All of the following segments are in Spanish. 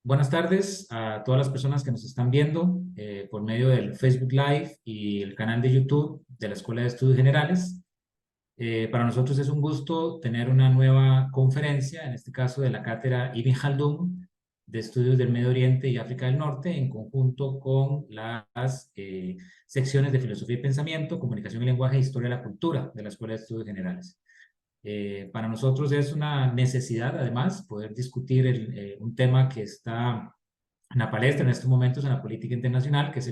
Buenas tardes a todas las personas que nos están viendo por medio del Facebook Live y el canal de YouTube de la Escuela de Estudios Generales. Para nosotros es un gusto tener una nueva conferencia, en este caso de la cátedra Ibn Khaldun de Estudios del Medio Oriente y África del Norte, en conjunto con las secciones de Filosofía y Pensamiento, Comunicación y Lenguaje e Historia de la Cultura de la Escuela de Estudios Generales. Para nosotros es una necesidad, además, poder discutir un tema que está en la palestra en estos momentos en la política internacional, que es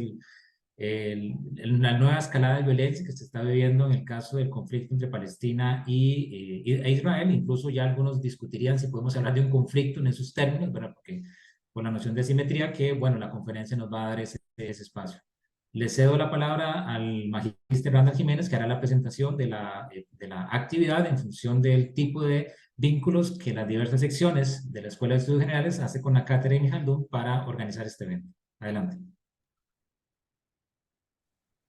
la nueva escalada de violencia que se está viviendo en el caso del conflicto entre Palestina e Israel. Incluso ya algunos discutirían si podemos hablar de un conflicto en esos términos, ¿verdad? Porque por la noción de simetría que, bueno, la conferencia nos va a dar ese espacio. Le cedo la palabra al magíster Randall Jiménez, que hará la presentación de la actividad en función del tipo de vínculos que las diversas secciones de la Escuela de Estudios Generales hace con la cátedra Ibn Khaldun para organizar este evento. Adelante.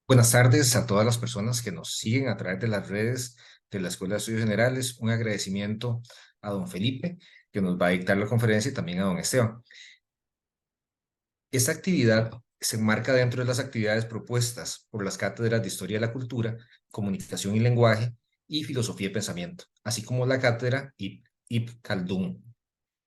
Buenas tardes a todas las personas que nos siguen a través de las redes de la Escuela de Estudios Generales. Un agradecimiento a don Felipe, que nos va a dictar la conferencia, y también a don Esteban. Esta actividad se enmarca dentro de las actividades propuestas por las cátedras de Historia de la Cultura, Comunicación y Lenguaje y Filosofía y Pensamiento, así como la cátedra Ibn Khaldun.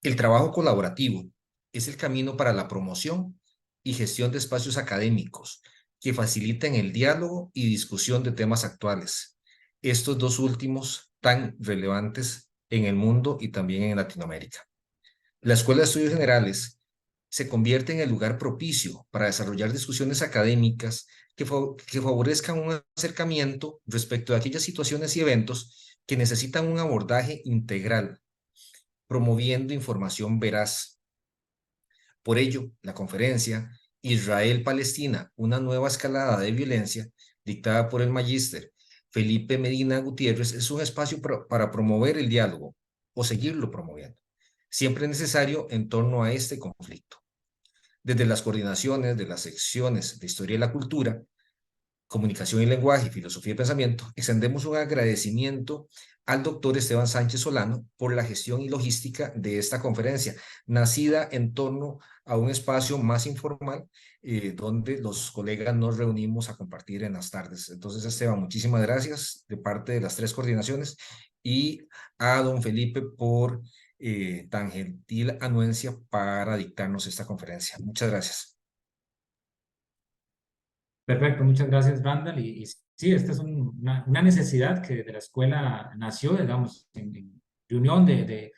El trabajo colaborativo es el camino para la promoción y gestión de espacios académicos que faciliten el diálogo y discusión de temas actuales, estos dos últimos tan relevantes en el mundo y también en Latinoamérica. La Escuela de Estudios Generales se convierte en el lugar propicio para desarrollar discusiones académicas que favorezcan un acercamiento respecto a aquellas situaciones y eventos que necesitan un abordaje integral, promoviendo información veraz. Por ello, la conferencia Israel-Palestina, una nueva escalada de violencia, dictada por el magíster Felipe Medina Gutiérrez, es un espacio para promover el diálogo o seguirlo promoviendo, siempre necesario en torno a este conflicto. Desde las coordinaciones de las secciones de Historia y la Cultura, Comunicación y Lenguaje y Filosofía y Pensamiento, extendemos un agradecimiento al doctor Esteban Sánchez Solano por la gestión y logística de esta conferencia, nacida en torno a un espacio más informal donde los colegas nos reunimos a compartir en las tardes. Entonces, Esteban, muchísimas gracias de parte de las tres coordinaciones y a don Felipe por tan gentil anuencia para dictarnos esta conferencia. Muchas gracias. Perfecto, muchas gracias, Randall. Y sí, esta es una necesidad que desde la escuela nació, digamos, en reunión de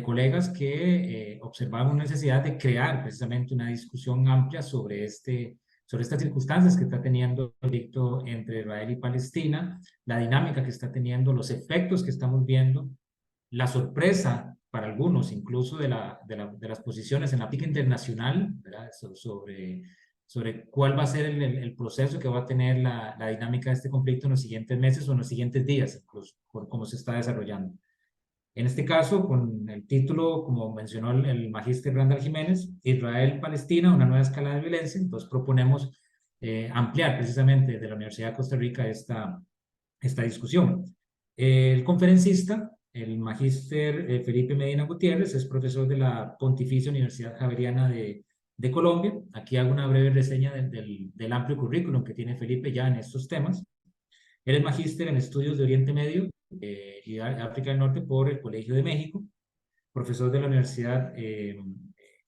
colegas que observaban una necesidad de crear precisamente una discusión amplia sobre estas circunstancias que está teniendo el conflicto entre Israel y Palestina, la dinámica que está teniendo, los efectos que estamos viendo, la sorpresa para algunos, incluso de las posiciones en la política internacional, ¿verdad? Sobre cuál va a ser el proceso que va a tener la dinámica de este conflicto en los siguientes meses o en los siguientes días, incluso, por cómo se está desarrollando. En este caso, con el título, como mencionó el magíster Randall Jiménez, Israel-Palestina, una nueva escala de violencia, entonces proponemos ampliar precisamente desde la Universidad de Costa Rica esta discusión. El conferencista, el magíster Felipe Medina Gutiérrez, es profesor de la Pontificia Universidad Javeriana de Colombia. Aquí hago una breve reseña del amplio currículum que tiene Felipe ya en estos temas. Él es magíster en estudios de Oriente Medio y África del Norte por el Colegio de México, profesor de la Universidad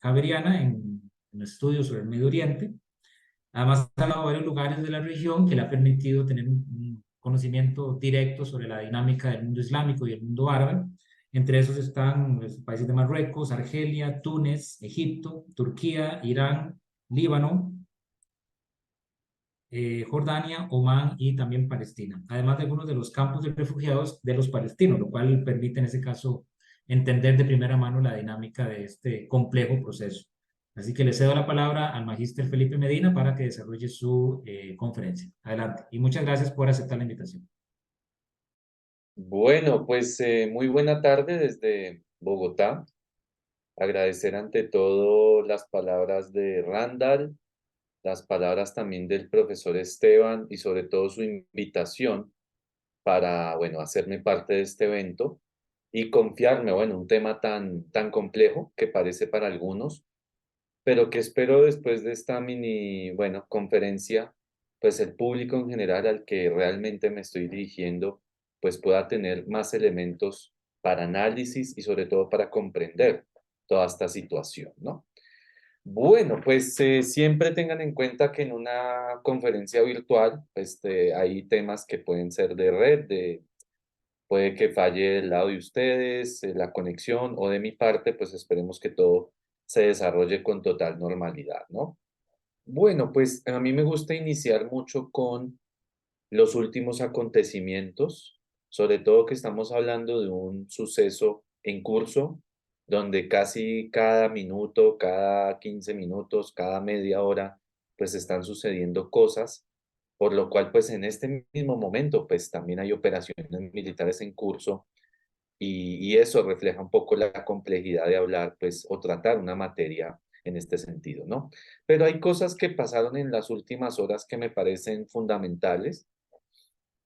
Javeriana en estudios sobre el Medio Oriente. Además, ha trabajado en varios lugares de la región que le ha permitido tener un conocimiento directo sobre la dinámica del mundo islámico y el mundo árabe. Entre esos están los países de Marruecos, Argelia, Túnez, Egipto, Turquía, Irán, Líbano, Jordania, Omán y también Palestina, además de algunos de los campos de refugiados de los palestinos, lo cual permite en ese caso entender de primera mano la dinámica de este complejo proceso. Así que le cedo la palabra al magíster Felipe Medina para que desarrolle su conferencia. Adelante. Y muchas gracias por aceptar la invitación. Bueno, pues muy buena tarde desde Bogotá. Agradecer ante todo las palabras de Randall, las palabras también del profesor Esteban y sobre todo su invitación para, bueno, hacerme parte de este evento y confiarme, bueno, un tema tan complejo que parece para algunos, pero que espero después de esta mini, bueno, conferencia, pues el público en general al que realmente me estoy dirigiendo, pues pueda tener más elementos para análisis y sobre todo para comprender toda esta situación, ¿no? Bueno, pues siempre tengan en cuenta que en una conferencia virtual, pues hay temas que pueden ser de red, puede que falle el lado de ustedes, la conexión o de mi parte, pues esperemos que todo se desarrolle con total normalidad, ¿no? Bueno, pues a mí me gusta iniciar mucho con los últimos acontecimientos, sobre todo que estamos hablando de un suceso en curso, donde casi cada minuto, cada 15 minutos, cada media hora, pues están sucediendo cosas, por lo cual pues en este mismo momento pues también hay operaciones militares en curso y eso refleja un poco la complejidad de hablar pues o tratar una materia en este sentido, ¿no? Pero hay cosas que pasaron en las últimas horas que me parecen fundamentales.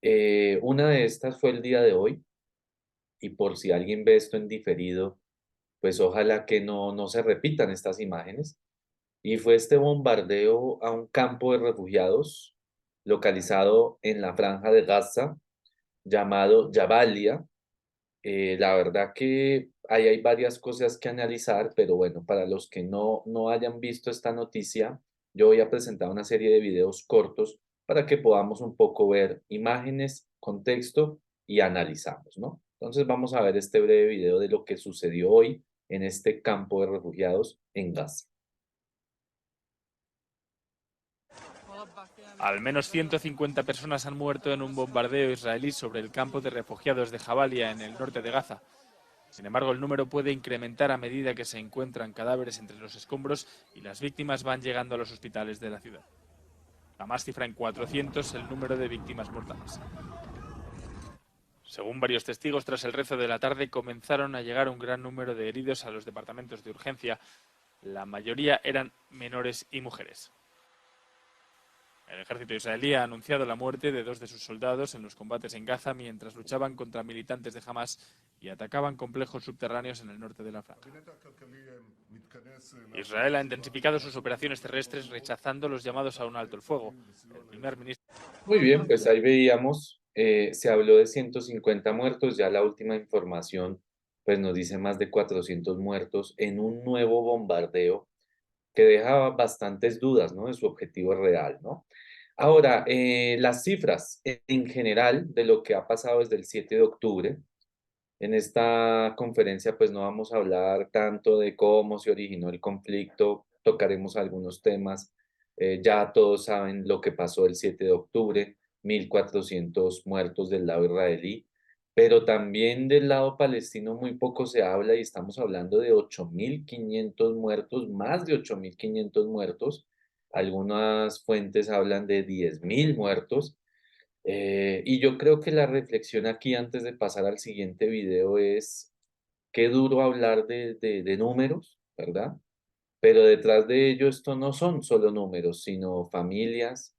Una de estas fue el día de hoy, y por si alguien ve esto en diferido, pues ojalá que no se repitan estas imágenes. Y fue este bombardeo a un campo de refugiados localizado en la franja de Gaza, llamado Jabalia. La verdad que ahí hay varias cosas que analizar, pero bueno, para los que no hayan visto esta noticia, yo voy a presentar una serie de videos cortos para que podamos un poco ver imágenes, contexto y analizamos, ¿no? Entonces vamos a ver este breve video de lo que sucedió hoy en este campo de refugiados en Gaza. Al menos 150 personas han muerto en un bombardeo israelí sobre el campo de refugiados de Jabalia, en el norte de Gaza. Sin embargo, el número puede incrementar a medida que se encuentran cadáveres entre los escombros y las víctimas van llegando a los hospitales de la ciudad. Hamas cifra en 400 el número de víctimas mortales. Según varios testigos, tras el rezo de la tarde comenzaron a llegar un gran número de heridos a los departamentos de urgencia. La mayoría eran menores y mujeres. El ejército israelí ha anunciado la muerte de 2 de sus soldados en los combates en Gaza mientras luchaban contra militantes de Hamas y atacaban complejos subterráneos en el norte de la franja. Israel ha intensificado sus operaciones terrestres rechazando los llamados a un alto el fuego. El primer ministro... Muy bien, pues ahí veíamos, se habló de 150 muertos, ya la última información pues nos dice más de 400 muertos en un nuevo bombardeo que deja bastantes dudas, ¿no? De su objetivo real, ¿no? Ahora, las cifras en general de lo que ha pasado desde el 7 de octubre. En esta conferencia, pues no vamos a hablar tanto de cómo se originó el conflicto, tocaremos algunos temas. Ya todos saben lo que pasó el 7 de octubre, 1.400 muertos del lado israelí, pero también del lado palestino muy poco se habla y estamos hablando de 8.500 muertos, más de 8.500 muertos. Algunas fuentes hablan de 10.000 muertos. Y yo creo que la reflexión aquí antes de pasar al siguiente video es qué duro hablar de números, ¿verdad? Pero detrás de ello esto no son solo números, sino familias,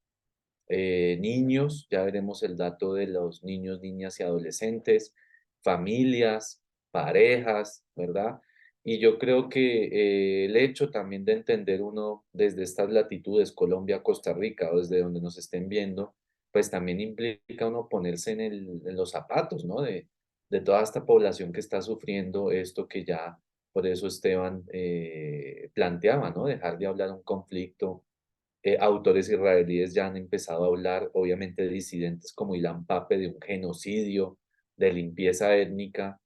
niños, ya veremos el dato de los niños, niñas y adolescentes, familias, parejas, ¿verdad? Y yo creo que el hecho también de entender uno desde estas latitudes, Colombia, Costa Rica, o desde donde nos estén viendo, pues también implica uno ponerse en los zapatos, ¿no? De toda esta población que está sufriendo esto que ya, por eso Esteban planteaba, ¿no? Dejar de hablar un conflicto. Autores israelíes ya han empezado a hablar, obviamente, disidentes como Ilan Pape, de un genocidio, de limpieza étnica.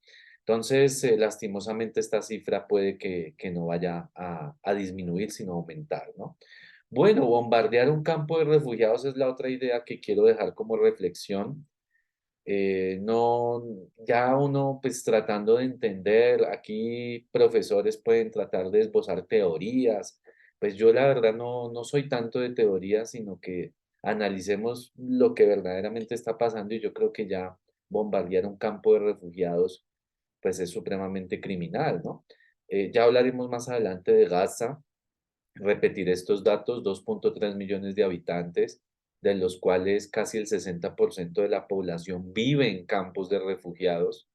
Entonces, lastimosamente, esta cifra puede que no vaya a disminuir, sino aumentar, ¿no? Bueno, bombardear un campo de refugiados es la otra idea que quiero dejar como reflexión. No, ya uno pues tratando de entender, aquí profesores pueden tratar de esbozar teorías, pues yo la verdad no soy tanto de teorías, sino que analicemos lo que verdaderamente está pasando y yo creo que ya bombardear un campo de refugiados pues es supremamente criminal, ¿no? Ya hablaremos más adelante de Gaza. Repetir estos datos: 2.3 millones de habitantes, de los cuales casi el 60% de la población vive en campos de refugiados,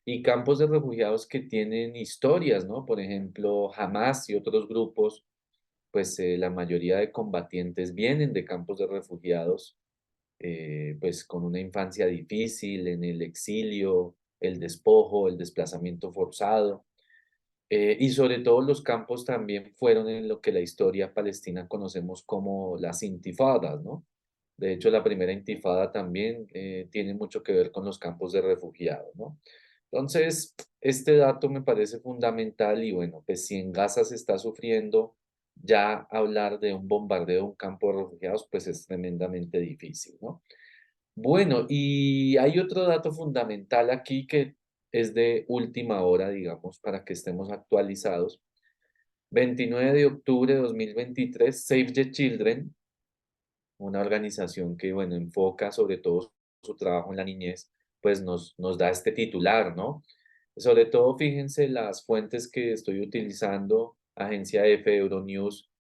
y campos de refugiados que tienen historias, ¿no? Por ejemplo, Hamas y otros grupos pues la mayoría de combatientes vienen de campos de refugiados, pues con una infancia difícil, en el exilio, el despojo, el desplazamiento forzado. Y sobre todo los campos también fueron en lo que la historia palestina conocemos como las intifadas, ¿no? De hecho, la primera intifada también tiene mucho que ver con los campos de refugiados, ¿no? Entonces, este dato me parece fundamental y bueno, pues si en Gaza se está sufriendo, ya hablar de un bombardeo de un campo de refugiados, pues es tremendamente difícil, ¿no? Bueno, y hay otro dato fundamental aquí que es de última hora, digamos, para que estemos actualizados. 29 de octubre de 2023, Save the Children, una organización que, bueno, enfoca sobre todo su trabajo en la niñez, pues nos da este titular, ¿no? Sobre todo, fíjense las fuentes que estoy utilizando, Agencia F, Euronews,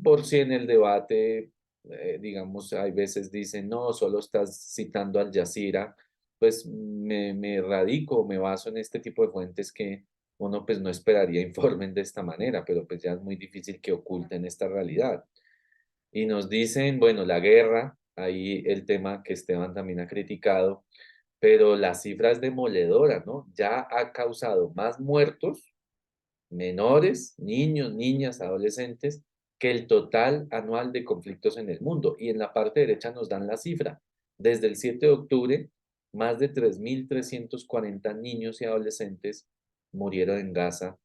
por si en el debate, digamos, hay veces dicen, no, solo estás citando Al Jazeera, pues me radico, me baso en este tipo de fuentes que uno pues no esperaría informen de esta manera, pero pues ya es muy difícil que oculten esta realidad. Y nos dicen, bueno, la guerra, ahí el tema que Esteban también ha criticado, pero la cifra es demoledora, ¿no? Ya ha causado más muertos, menores, niños, niñas, adolescentes, que el total anual de conflictos en el mundo. Y en la parte derecha nos dan la cifra. Desde el 7 de octubre, más de 3.340 niños y adolescentes murieron en Gaza.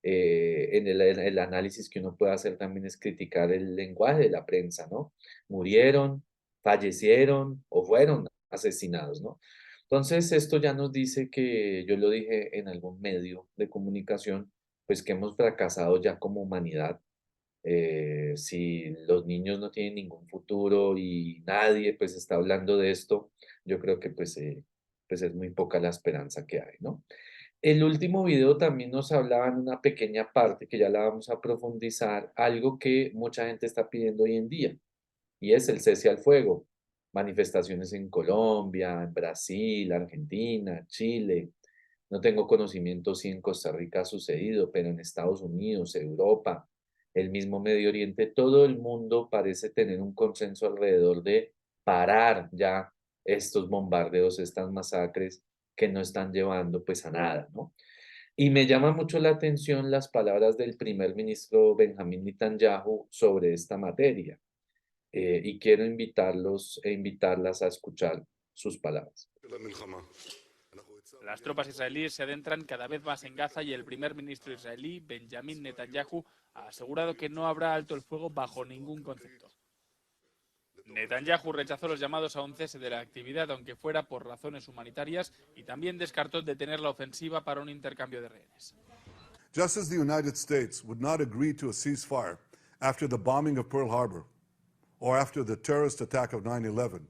En el análisis que uno puede hacer también es criticar el lenguaje de la prensa, ¿no? Murieron, fallecieron o fueron asesinados, ¿no? Entonces, esto ya nos dice que, yo lo dije en algún medio de comunicación, pues que hemos fracasado ya como humanidad. Si los niños no tienen ningún futuro y nadie pues está hablando de esto, yo creo que pues es muy poca la esperanza que hay, ¿no? El último video también nos hablaba en una pequeña parte que ya la vamos a profundizar, algo que mucha gente está pidiendo hoy en día, y es el cese al fuego. Manifestaciones en Colombia, en Brasil, Argentina, Chile. No tengo conocimiento si en Costa Rica ha sucedido, pero en Estados Unidos, Europa, el mismo Medio Oriente, todo el mundo parece tener un consenso alrededor de parar ya estos bombardeos, estas masacres que no están llevando pues a nada, ¿no? Y me llama mucho la atención las palabras del primer ministro Benjamín Netanyahu sobre esta materia. Y quiero invitarlos e invitarlas a escuchar sus palabras. Las tropas israelíes se adentran cada vez más en Gaza y el primer ministro israelí, Benjamin Netanyahu, ha asegurado que no habrá alto el fuego bajo ningún concepto. Netanyahu rechazó los llamados a un cese de la actividad, aunque fuera por razones humanitarias, y también descartó detener la ofensiva para un intercambio de rehenes. Just as the United States would not agree to a ceasefire after the bombing of Pearl Harbor or after the terrorist attack of 9/11,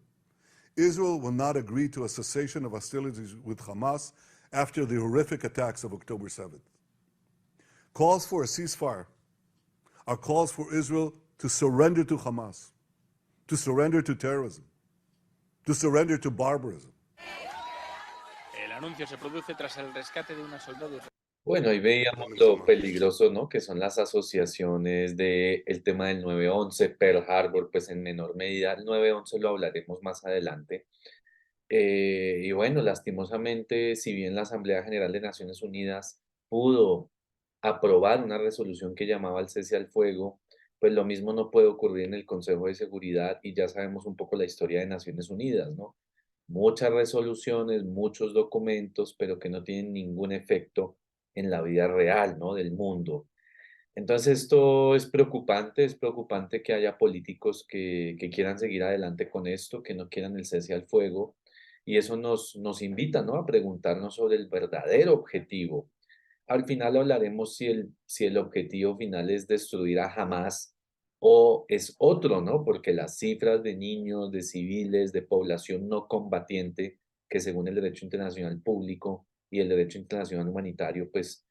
Israel will not agree to a cessation of hostilities with Hamas after the horrific attacks of October 7th. Calls for a ceasefire are calls for Israel to surrender to Hamas, to surrender to terrorism, to surrender to barbarism. El anuncio se produce tras el rescate de una soldado israelí. Bueno, ahí veíamos lo peligroso, ¿no? Que son las asociaciones de el tema del 9/11, Pearl Harbor, pues en menor medida. El 9/11 lo hablaremos más adelante. Y bueno, lastimosamente, si bien la Asamblea General de Naciones Unidas pudo aprobar una resolución que llamaba al cese al fuego, pues lo mismo no puede ocurrir en el Consejo de Seguridad y ya sabemos un poco la historia de Naciones Unidas, ¿no? Muchas resoluciones, muchos documentos, pero que no tienen ningún efecto en la vida real, ¿no? Del mundo. Entonces esto es preocupante que haya políticos que quieran seguir adelante con esto, que no quieran el cese al fuego, y eso nos invita, ¿no? A preguntarnos sobre el verdadero objetivo. Al final hablaremos si el objetivo final es destruir a Hamas o es otro, ¿no? Porque las cifras de niños, de civiles, de población no combatiente, que según el derecho internacional público y el derecho internacional humanitario, pues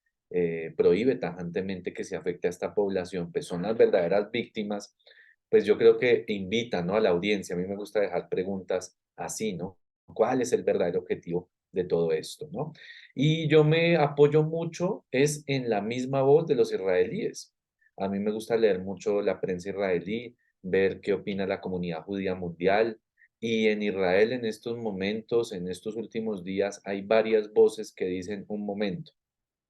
prohíbe tajantemente que se afecte a esta población, pues son las verdaderas víctimas, pues yo creo que invitan, ¿no? A la audiencia. A mí me gusta dejar preguntas así, ¿no? ¿Cuál es el verdadero objetivo de todo esto, ¿no? Y yo me apoyo mucho es en la misma voz de los israelíes. A mí me gusta leer mucho la prensa israelí, ver qué opina la comunidad judía mundial. Y en Israel en estos momentos, en estos últimos días, hay varias voces que dicen un momento.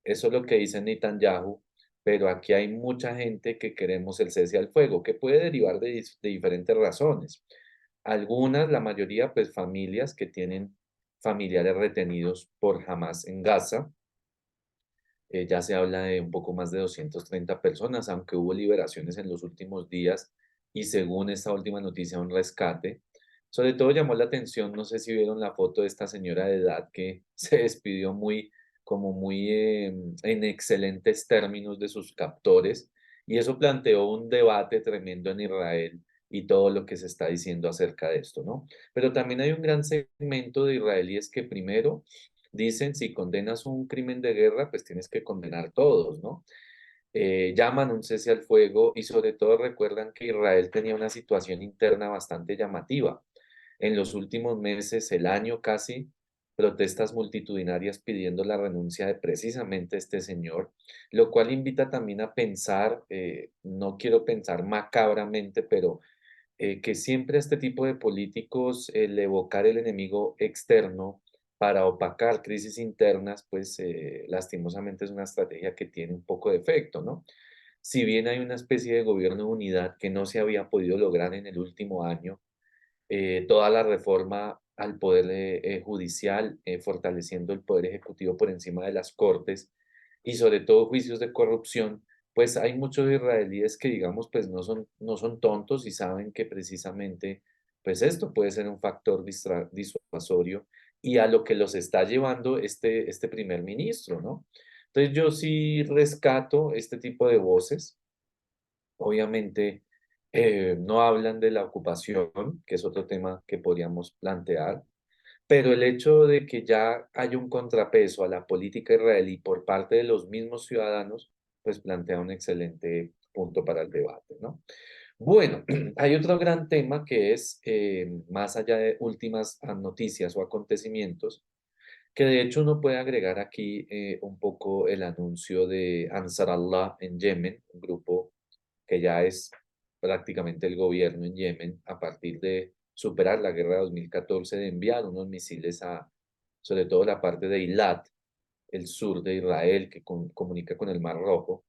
Eso es lo que dice Netanyahu, pero aquí hay mucha gente que queremos el cese al fuego, que puede derivar de diferentes razones. Algunas, la mayoría, pues familias que tienen familiares retenidos por Hamas en Gaza. Ya se habla de un poco más de 230 personas, aunque hubo liberaciones en los últimos días y según esta última noticia, un rescate. Sobre todo llamó la atención, no sé si vieron la foto de esta señora de edad que se despidió como muy en excelentes términos de sus captores y eso planteó un debate tremendo en Israel y todo lo que se está diciendo acerca de esto, ¿no? Pero también hay un gran segmento de israelíes que primero dicen, si condenas un crimen de guerra, pues tienes que condenar todos, ¿no? Llaman un cese al fuego y sobre todo recuerdan que Israel tenía una situación interna bastante llamativa. En los últimos meses, el año casi, protestas multitudinarias pidiendo la renuncia de precisamente este señor, lo cual invita también a pensar, no quiero pensar macabramente, pero que siempre a este tipo de políticos el evocar el enemigo externo para opacar crisis internas, pues lastimosamente es una estrategia que tiene un poco de efecto, ¿no? Si bien hay una especie de gobierno de unidad que no se había podido lograr en el último año, toda la reforma al poder judicial, fortaleciendo el poder ejecutivo por encima de las cortes y sobre todo juicios de corrupción, pues hay muchos israelíes que digamos pues no son tontos y saben que precisamente pues esto puede ser un factor disuasorio y a lo que los está llevando este primer ministro, ¿no? Entonces yo sí rescato este tipo de voces. Obviamente, no hablan de la ocupación, que es otro tema que podríamos plantear, pero el hecho de que ya hay un contrapeso a la política israelí por parte de los mismos ciudadanos, pues plantea un excelente punto para el debate, ¿no? Bueno, hay otro gran tema que es, más allá de últimas noticias o acontecimientos, que de hecho uno puede agregar aquí un poco el anuncio de Ansar Allah en Yemen, un grupo que ya es prácticamente el gobierno en Yemen, a partir de superar la guerra de 2014, de enviar unos misiles a, sobre todo la parte de Eilat, el sur de Israel, que comunica con el Mar Rojo.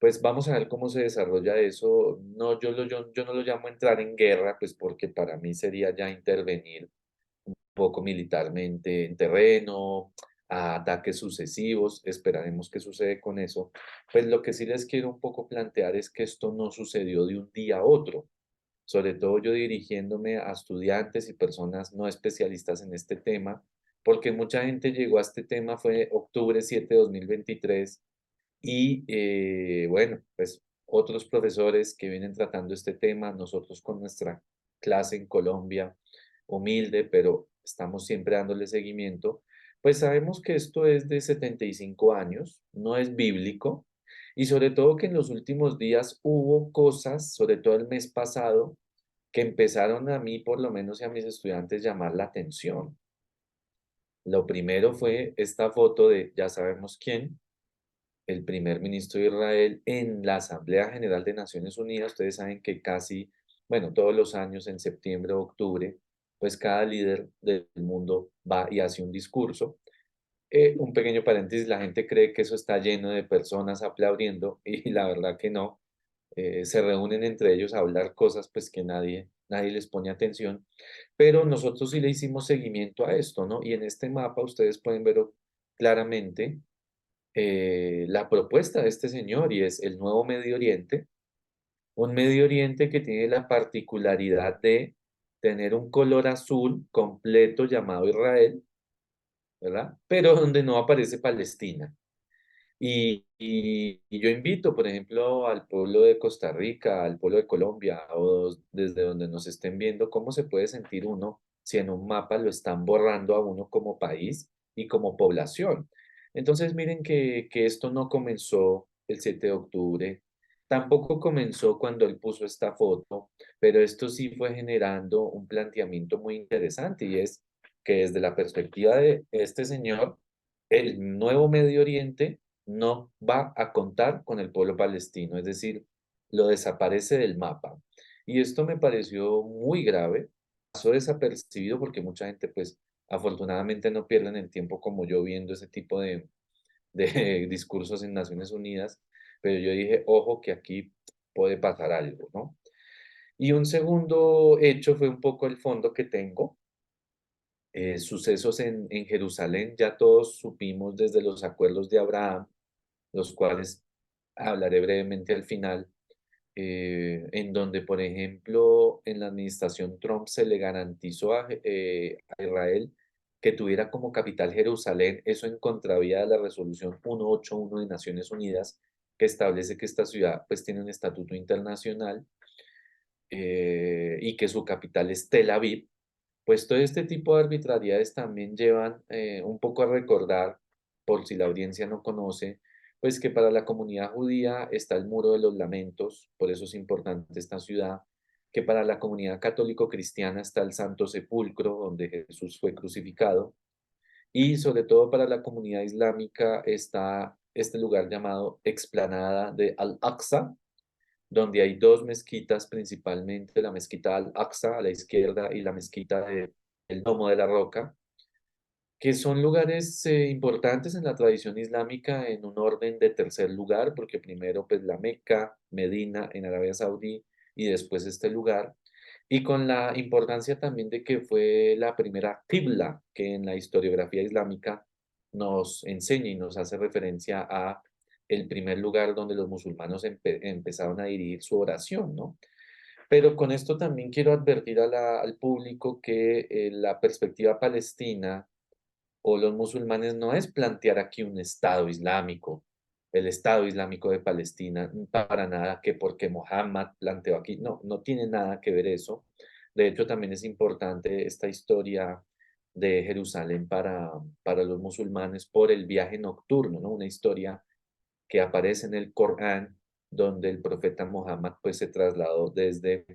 Pues vamos a ver cómo se desarrolla eso. No, yo no lo llamo entrar en guerra, pues porque para mí sería ya intervenir poco militarmente en terreno, a ataques sucesivos, esperaremos qué sucede con eso. Pues lo que sí les quiero un poco plantear es que esto no sucedió de un día a otro, sobre todo yo dirigiéndome a estudiantes y personas no especialistas en este tema, porque mucha gente llegó a este tema fue octubre 7 de 2023 y bueno, pues otros profesores que vienen tratando este tema, nosotros con nuestra clase en Colombia, humilde, pero estamos siempre dándole seguimiento, pues sabemos que esto es de 75 años, no es bíblico, y sobre todo que en los últimos días hubo cosas, sobre todo el mes pasado, que empezaron a mí, por lo menos y a mis estudiantes, llamar la atención. Lo primero fue esta foto de ya sabemos quién, el primer ministro de Israel en la Asamblea General de Naciones Unidas. Ustedes saben que casi, bueno, todos los años en septiembre o octubre, pues cada líder del mundo va y hace un discurso. Un pequeño paréntesis, la gente cree que eso está lleno de personas aplaudiendo y la verdad que no. Se reúnen entre ellos a hablar cosas pues que nadie les pone atención, pero nosotros sí le hicimos seguimiento a esto, ¿no? Y en este mapa ustedes pueden ver claramente la propuesta de este señor y es el nuevo Medio Oriente, un Medio Oriente que tiene la particularidad de tener un color azul completo llamado Israel, ¿verdad? Pero donde no aparece Palestina. Y yo invito, por ejemplo, al pueblo de Costa Rica, al pueblo de Colombia, o desde donde nos estén viendo, cómo se puede sentir uno si en un mapa lo están borrando a uno como país y como población. Entonces, miren que esto no comenzó el 7 de octubre, tampoco comenzó cuando él puso esta foto, pero esto sí fue generando un planteamiento muy interesante y es que desde la perspectiva de este señor, el nuevo Medio Oriente no va a contar con el pueblo palestino, es decir, lo desaparece del mapa. Y esto me pareció muy grave, pasó desapercibido porque mucha gente, pues, afortunadamente no pierden el tiempo como yo viendo ese tipo de discursos en Naciones Unidas, pero yo dije, ojo que aquí puede pasar algo, ¿no? Y un segundo hecho fue un poco el fondo que tengo, sucesos en Jerusalén, ya todos supimos desde los acuerdos de Abraham, los cuales hablaré brevemente al final, en donde, por ejemplo, en la administración Trump se le garantizó a Israel que tuviera como capital Jerusalén, eso en contravía de la resolución 181 de Naciones Unidas, que establece que esta ciudad pues tiene un estatuto internacional y que su capital es Tel Aviv. Pues todo este tipo de arbitrariedades también llevan un poco a recordar, por si la audiencia no conoce, pues que para la comunidad judía está el Muro de los Lamentos, por eso es importante esta ciudad, que para la comunidad católico-cristiana está el Santo Sepulcro, donde Jesús fue crucificado, y sobre todo para la comunidad islámica está este lugar llamado Explanada de Al-Aqsa, donde hay dos mezquitas principalmente, la mezquita Al-Aqsa a la izquierda y la mezquita del Domo de la Roca, que son lugares importantes en la tradición islámica en un orden de tercer lugar, porque primero pues la Meca, Medina en Arabia Saudí y después este lugar, y con la importancia también de que fue la primera qibla que en la historiografía islámica nos enseña y nos hace referencia a el primer lugar donde los musulmanes empezaron a dirigir su oración, ¿no? Pero con esto también quiero advertir al público que la perspectiva palestina o los musulmanes no es plantear aquí un Estado islámico, el Estado Islámico de Palestina, para nada, que porque Mohammed planteó aquí, no, no tiene nada que ver eso. De hecho, también es importante esta historia de Jerusalén para los musulmanes por el viaje nocturno, ¿no? Una historia que aparece en el Corán, donde el profeta Mohammed pues se trasladó desde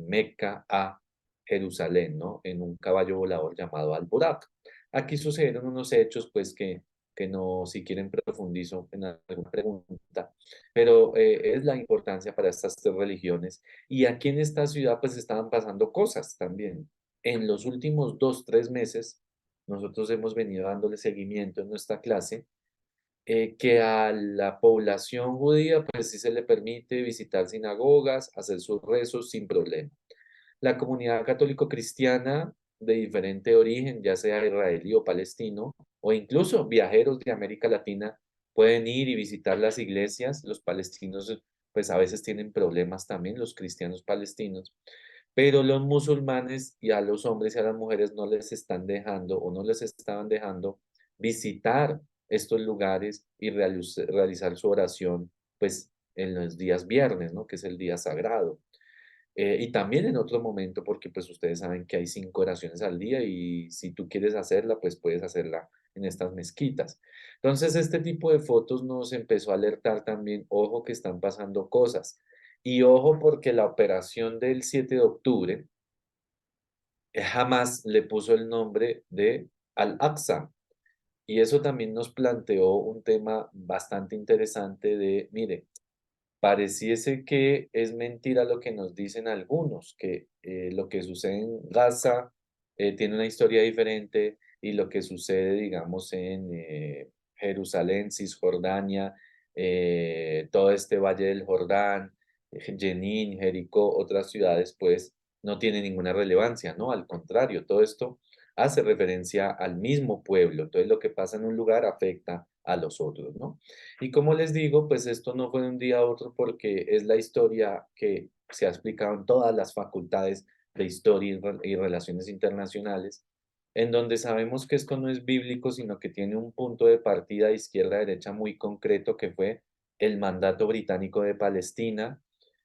Meca a Jerusalén, ¿no? En un caballo volador llamado Al-Buraq. Aquí sucedieron unos hechos pues que no, si quieren profundizo en alguna pregunta, pero es la importancia para estas tres religiones. Y aquí en esta ciudad pues estaban pasando cosas también. En los últimos 2, 3 meses, nosotros hemos venido dándole seguimiento en nuestra clase que a la población judía pues sí se le permite visitar sinagogas, hacer sus rezos sin problema. La comunidad católico-cristiana de diferente origen, ya sea israelí o palestino, o incluso viajeros de América Latina, pueden ir y visitar las iglesias. Los palestinos pues a veces tienen problemas también, los cristianos palestinos, pero los musulmanes y a los hombres y a las mujeres no les están dejando o no les estaban dejando visitar estos lugares y realizar su oración, pues en los días viernes, ¿no? Que es el día sagrado. Y también en otro momento, porque pues ustedes saben que hay 5 oraciones al día y si tú quieres hacerla, pues puedes hacerla en estas mezquitas. Entonces, este tipo de fotos nos empezó a alertar también, ojo que están pasando cosas. Y ojo porque la operación del 7 de octubre jamás le puso el nombre de Al-Aqsa. Y eso también nos planteó un tema bastante interesante de, mire, pareciese que es mentira lo que nos dicen algunos, que lo que sucede en Gaza tiene una historia diferente y lo que sucede, digamos, en Jerusalén, Cisjordania, todo este Valle del Jordán, Jenin, Jericó, otras ciudades, pues no tiene ninguna relevancia, ¿no? Al contrario, todo esto hace referencia al mismo pueblo. Entonces, lo que pasa en un lugar afecta a los otros, ¿no? Y como les digo, pues esto no fue de un día a otro porque es la historia que se ha explicado en todas las facultades de historia y relaciones internacionales, en donde sabemos que esto no es bíblico, sino que tiene un punto de partida izquierda-derecha muy concreto que fue el mandato británico de Palestina.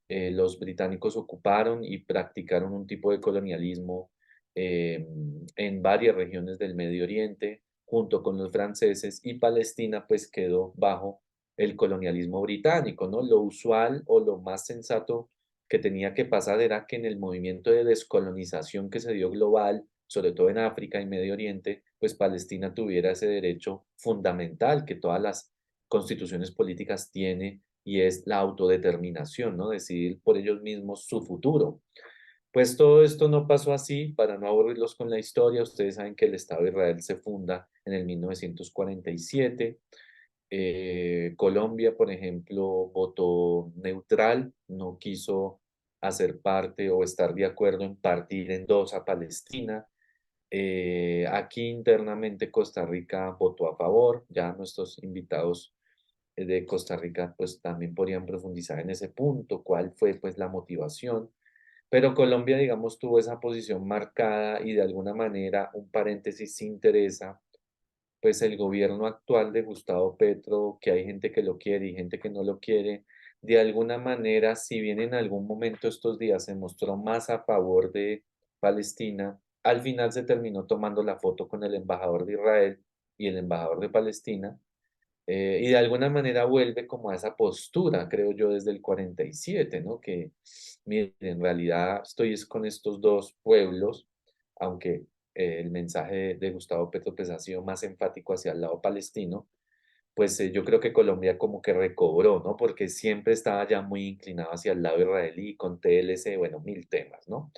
Los británicos ocuparon y practicaron un tipo de colonialismo en varias regiones del Medio Oriente junto con los franceses y Palestina pues quedó bajo el colonialismo británico, ¿no? Lo usual o lo más sensato que tenía que pasar era que en el movimiento de descolonización que se dio global, sobre todo en África y Medio Oriente, pues Palestina tuviera ese derecho fundamental que todas las constituciones políticas tiene, y es la autodeterminación, ¿no? Decidir por ellos mismos su futuro. Pues todo esto no pasó así, para no aburrirlos con la historia. Ustedes saben que el Estado de Israel se funda en el 1947. Colombia, por ejemplo, votó neutral, no quiso hacer parte o estar de acuerdo en partir en dos a Palestina. Aquí internamente Costa Rica votó a favor. Ya nuestros invitados de Costa Rica pues también podrían profundizar en ese punto, cuál fue pues la motivación. Pero Colombia, digamos, tuvo esa posición marcada, y de alguna manera, un paréntesis, sí interesa, pues el gobierno actual de Gustavo Petro, que hay gente que lo quiere y gente que no lo quiere, de alguna manera, si bien en algún momento estos días se mostró más a favor de Palestina, al final se terminó tomando la foto con el embajador de Israel y el embajador de Palestina, y de alguna manera vuelve como a esa postura, creo yo, desde el 47, ¿no? Que, miren, en realidad estoy es con estos dos pueblos, aunque el mensaje de Gustavo Petro pues, ha sido más enfático hacia el lado palestino. Pues yo creo que Colombia como que recobró, ¿no? Porque siempre estaba ya muy inclinado hacia el lado israelí, con TLC, bueno, mil temas, ¿no?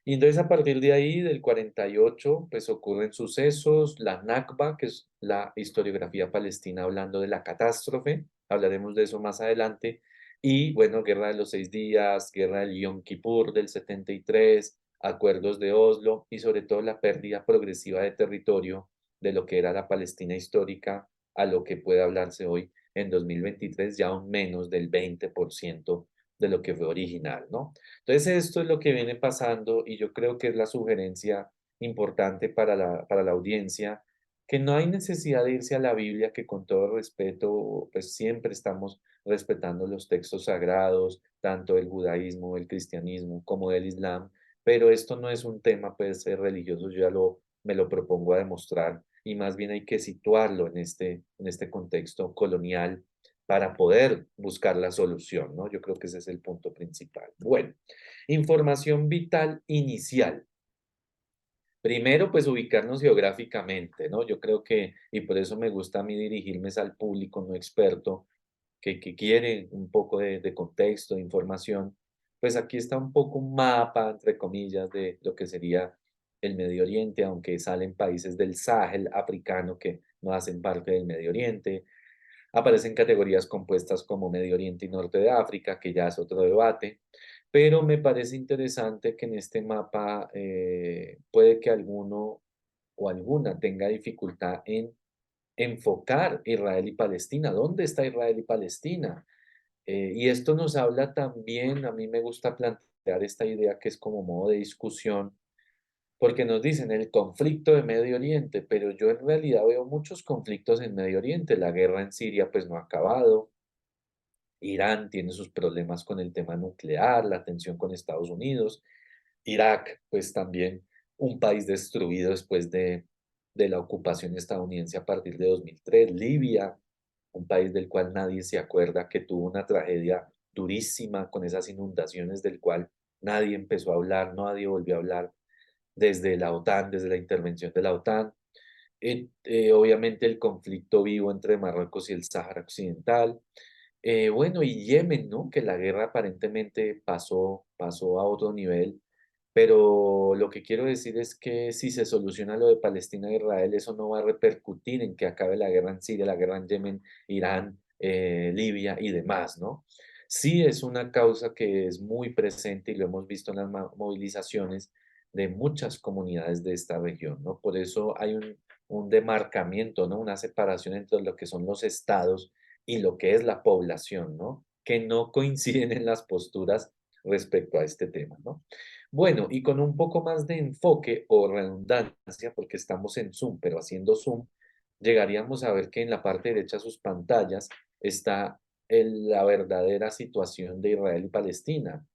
Y entonces a partir de ahí, del 48, pues ocurren sucesos, la Nakba, que es la historiografía palestina hablando de la catástrofe, hablaremos de eso más adelante, y bueno, Guerra de los 6 días, Guerra del Yom Kippur del 73, acuerdos de Oslo, y sobre todo la pérdida progresiva de territorio de lo que era la Palestina histórica a lo que puede hablarse hoy en 2023, ya un menos del 20% de lo que fue original, ¿no? Entonces, esto es lo que viene pasando, y yo creo que es la sugerencia importante para la audiencia, que no hay necesidad de irse a la Biblia, que con todo respeto, pues siempre estamos respetando los textos sagrados, tanto del judaísmo, del cristianismo, como del islam, pero esto no es un tema pues religioso, yo ya me lo propongo a demostrar, y más bien hay que situarlo en este contexto colonial para poder buscar la solución, ¿no? Yo creo que ese es el punto principal. Bueno, información vital inicial. Primero, pues ubicarnos geográficamente, ¿no? Yo creo que, y por eso me gusta a mí dirigirme al público no experto, que quiere un poco de contexto, de información, pues aquí está un poco un mapa, entre comillas, de lo que sería el Medio Oriente, aunque salen países del Sahel africano que no hacen parte del Medio Oriente. Aparecen categorías compuestas como Medio Oriente y Norte de África, que ya es otro debate, pero me parece interesante que en este mapa puede que alguno o alguna tenga dificultad en enfocar Israel y Palestina. ¿Dónde está Israel y Palestina? Y esto nos habla también, a mí me gusta plantear esta idea que es como modo de discusión, porque nos dicen el conflicto de Medio Oriente, pero yo en realidad veo muchos conflictos en Medio Oriente. La guerra en Siria pues no ha acabado. Irán tiene sus problemas con el tema nuclear, la tensión con Estados Unidos. Irak pues también un país destruido después de la ocupación estadounidense a partir de 2003. Libia, un país del cual nadie se acuerda, que tuvo una tragedia durísima con esas inundaciones, del cual nadie empezó a hablar, nadie volvió a hablar desde la OTAN, desde la intervención de la OTAN. Obviamente el conflicto vivo entre Marruecos y el Sáhara Occidental. Bueno, y Yemen, ¿no? Que la guerra aparentemente pasó a otro nivel, pero lo que quiero decir es que si se soluciona lo de Palestina e Israel, eso no va a repercutir en que acabe la guerra en Siria, la guerra en Yemen, Irán, Libia y demás, ¿no? Sí es una causa que es muy presente, y lo hemos visto en las movilizaciones de muchas comunidades de esta región, ¿no? Por eso hay un demarcamiento, ¿no? Una separación entre lo que son los estados y lo que es la población, ¿no? Que no coinciden en las posturas respecto a este tema, ¿no? Bueno, y con un poco más de enfoque o redundancia, porque estamos en Zoom, pero haciendo Zoom, llegaríamos a ver que en la parte derecha de sus pantallas está la verdadera situación de Israel y Palestina.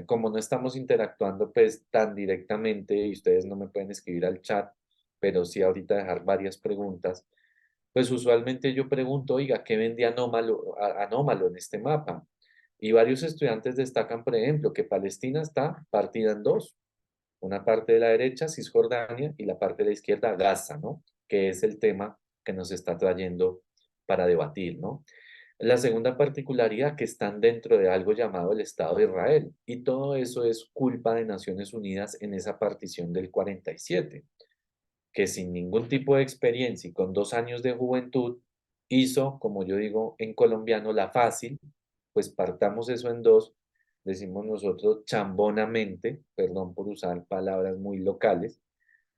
Como no estamos interactuando pues tan directamente, y ustedes no me pueden escribir al chat, pero sí ahorita dejar varias preguntas, pues usualmente yo pregunto, oiga, ¿qué ven de anómalo en este mapa? Y varios estudiantes destacan, por ejemplo, que Palestina está partida en dos. Una parte de la derecha, Cisjordania, y la parte de la izquierda, Gaza, ¿no? Que es el tema que nos está trayendo para debatir, ¿no? La segunda particularidad, que están dentro de algo llamado el Estado de Israel, y todo eso es culpa de Naciones Unidas en esa partición del 47, que sin ningún tipo de experiencia y con 2 años de juventud, hizo, como yo digo en colombiano, la fácil, pues partamos eso en dos, decimos nosotros chambonamente, perdón por usar palabras muy locales,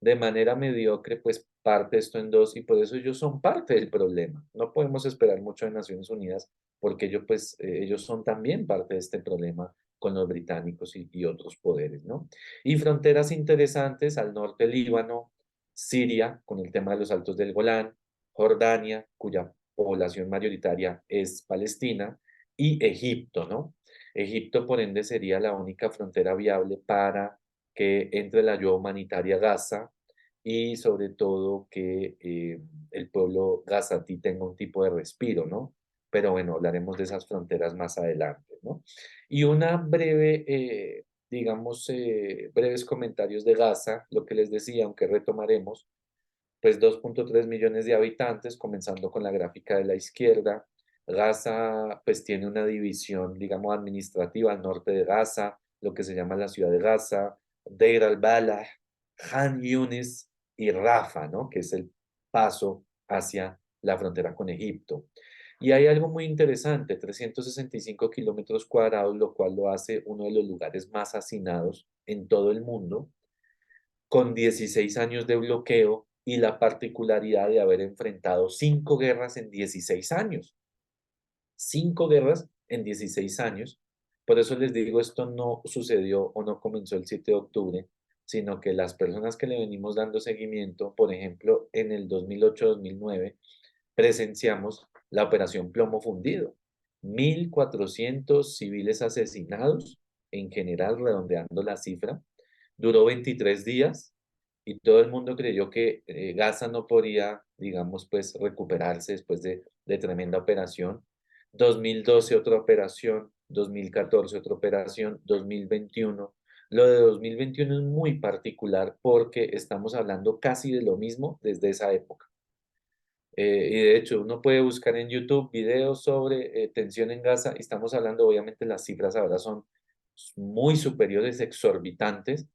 de manera mediocre, pues parte esto en dos y por eso ellos son parte del problema. No podemos esperar mucho de Naciones Unidas porque ellos, pues, ellos son también parte de este problema con los británicos y otros poderes, ¿no? Y fronteras interesantes al norte Líbano, Siria, con el tema de los Altos del Golán, Jordania, cuya población mayoritaria es palestina, y Egipto, ¿no? Egipto, por ende, sería la única frontera viable para que entre la ayuda humanitaria a Gaza y sobre todo que el pueblo gazatí tenga un tipo de respiro, ¿no? Pero bueno, hablaremos de esas fronteras más adelante, ¿no? Y una breve, digamos, breves comentarios de Gaza, lo que les decía, aunque retomaremos, pues 2.3 millones de habitantes, comenzando con la gráfica de la izquierda. Gaza pues tiene una división, digamos, administrativa al norte de Gaza, lo que se llama la ciudad de Gaza, Deir al-Balah, Han Yunis y Rafa, ¿no? Que es el paso hacia la frontera con Egipto. Y hay algo muy interesante, 365 kilómetros cuadrados, lo cual lo hace uno de los lugares más hacinados en todo el mundo, con 16 años de bloqueo y la particularidad de haber enfrentado 5 guerras en 16 años. 5 guerras en 16 años. Por eso les digo, esto no sucedió o no comenzó el 7 de octubre, sino que las personas que le venimos dando seguimiento, por ejemplo, en el 2008-2009, presenciamos la Operación Plomo Fundido. 1.400 civiles asesinados, en general, redondeando la cifra. Duró 23 días y todo el mundo creyó que Gaza no podía, digamos, pues recuperarse después de tremenda operación. 2012 otra operación, 2014 otra operación, 2021. Lo de 2021 es muy particular porque estamos hablando casi de lo mismo desde esa época. Y de hecho, uno puede buscar en YouTube videos sobre tensión en Gaza y estamos hablando, obviamente las cifras ahora son muy superiores, exorbitantes,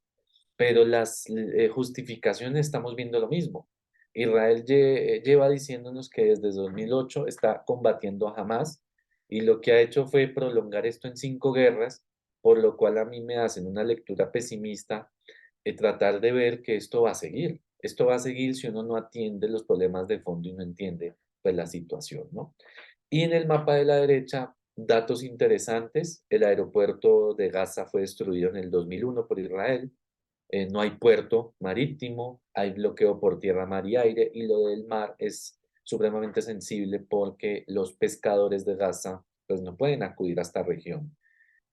pero las justificaciones estamos viendo lo mismo. Israel lleva diciéndonos que desde 2008 está combatiendo a Hamas y lo que ha hecho fue prolongar esto en 5 guerras, por lo cual a mí me hacen una lectura pesimista, tratar de ver que esto va a seguir. Esto va a seguir si uno no atiende los problemas de fondo y no entiende pues la situación, ¿no? Y en el mapa de la derecha, datos interesantes. El aeropuerto de Gaza fue destruido en el 2001 por Israel. No hay puerto marítimo, hay bloqueo por tierra, mar y aire, y lo del mar es supremamente sensible porque los pescadores de Gaza pues no pueden acudir a esta región.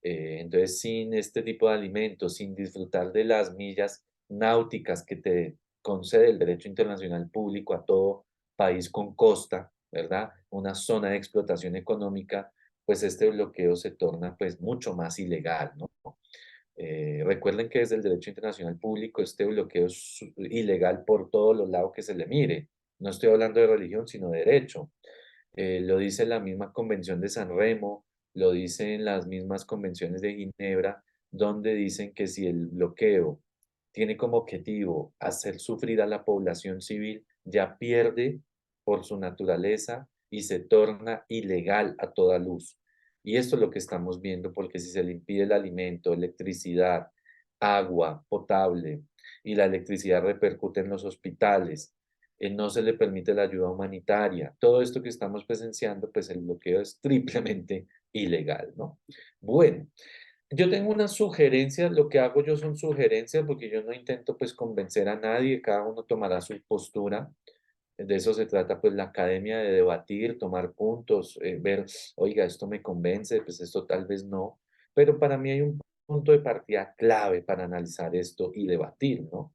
Entonces, sin este tipo de alimentos, sin disfrutar de las millas náuticas que te concede el derecho internacional público a todo país con costa, ¿verdad? Una zona de explotación económica, pues este bloqueo se torna pues mucho más ilegal, ¿no? Recuerden que desde el derecho internacional público este bloqueo es ilegal por todos los lados que se le mire. No estoy hablando de religión, sino de derecho. Lo dice la misma Convención de San Remo, lo dicen las mismas convenciones de Ginebra, donde dicen que si el bloqueo tiene como objetivo hacer sufrir a la población civil, ya pierde por su naturaleza y se torna ilegal a toda luz. Y esto es lo que estamos viendo, porque si se le impide el alimento, electricidad, agua potable, y la electricidad repercute en los hospitales, no se le permite la ayuda humanitaria, todo esto que estamos presenciando, pues el bloqueo es triplemente ilegal, ¿no? Bueno, yo tengo unas sugerencias, lo que hago yo son sugerencias porque yo no intento pues convencer a nadie, cada uno tomará su postura. De eso se trata pues la academia, de debatir, tomar puntos, ver, oiga, esto me convence, pues esto tal vez no, pero para mí hay un punto de partida clave para analizar esto y debatir, ¿no?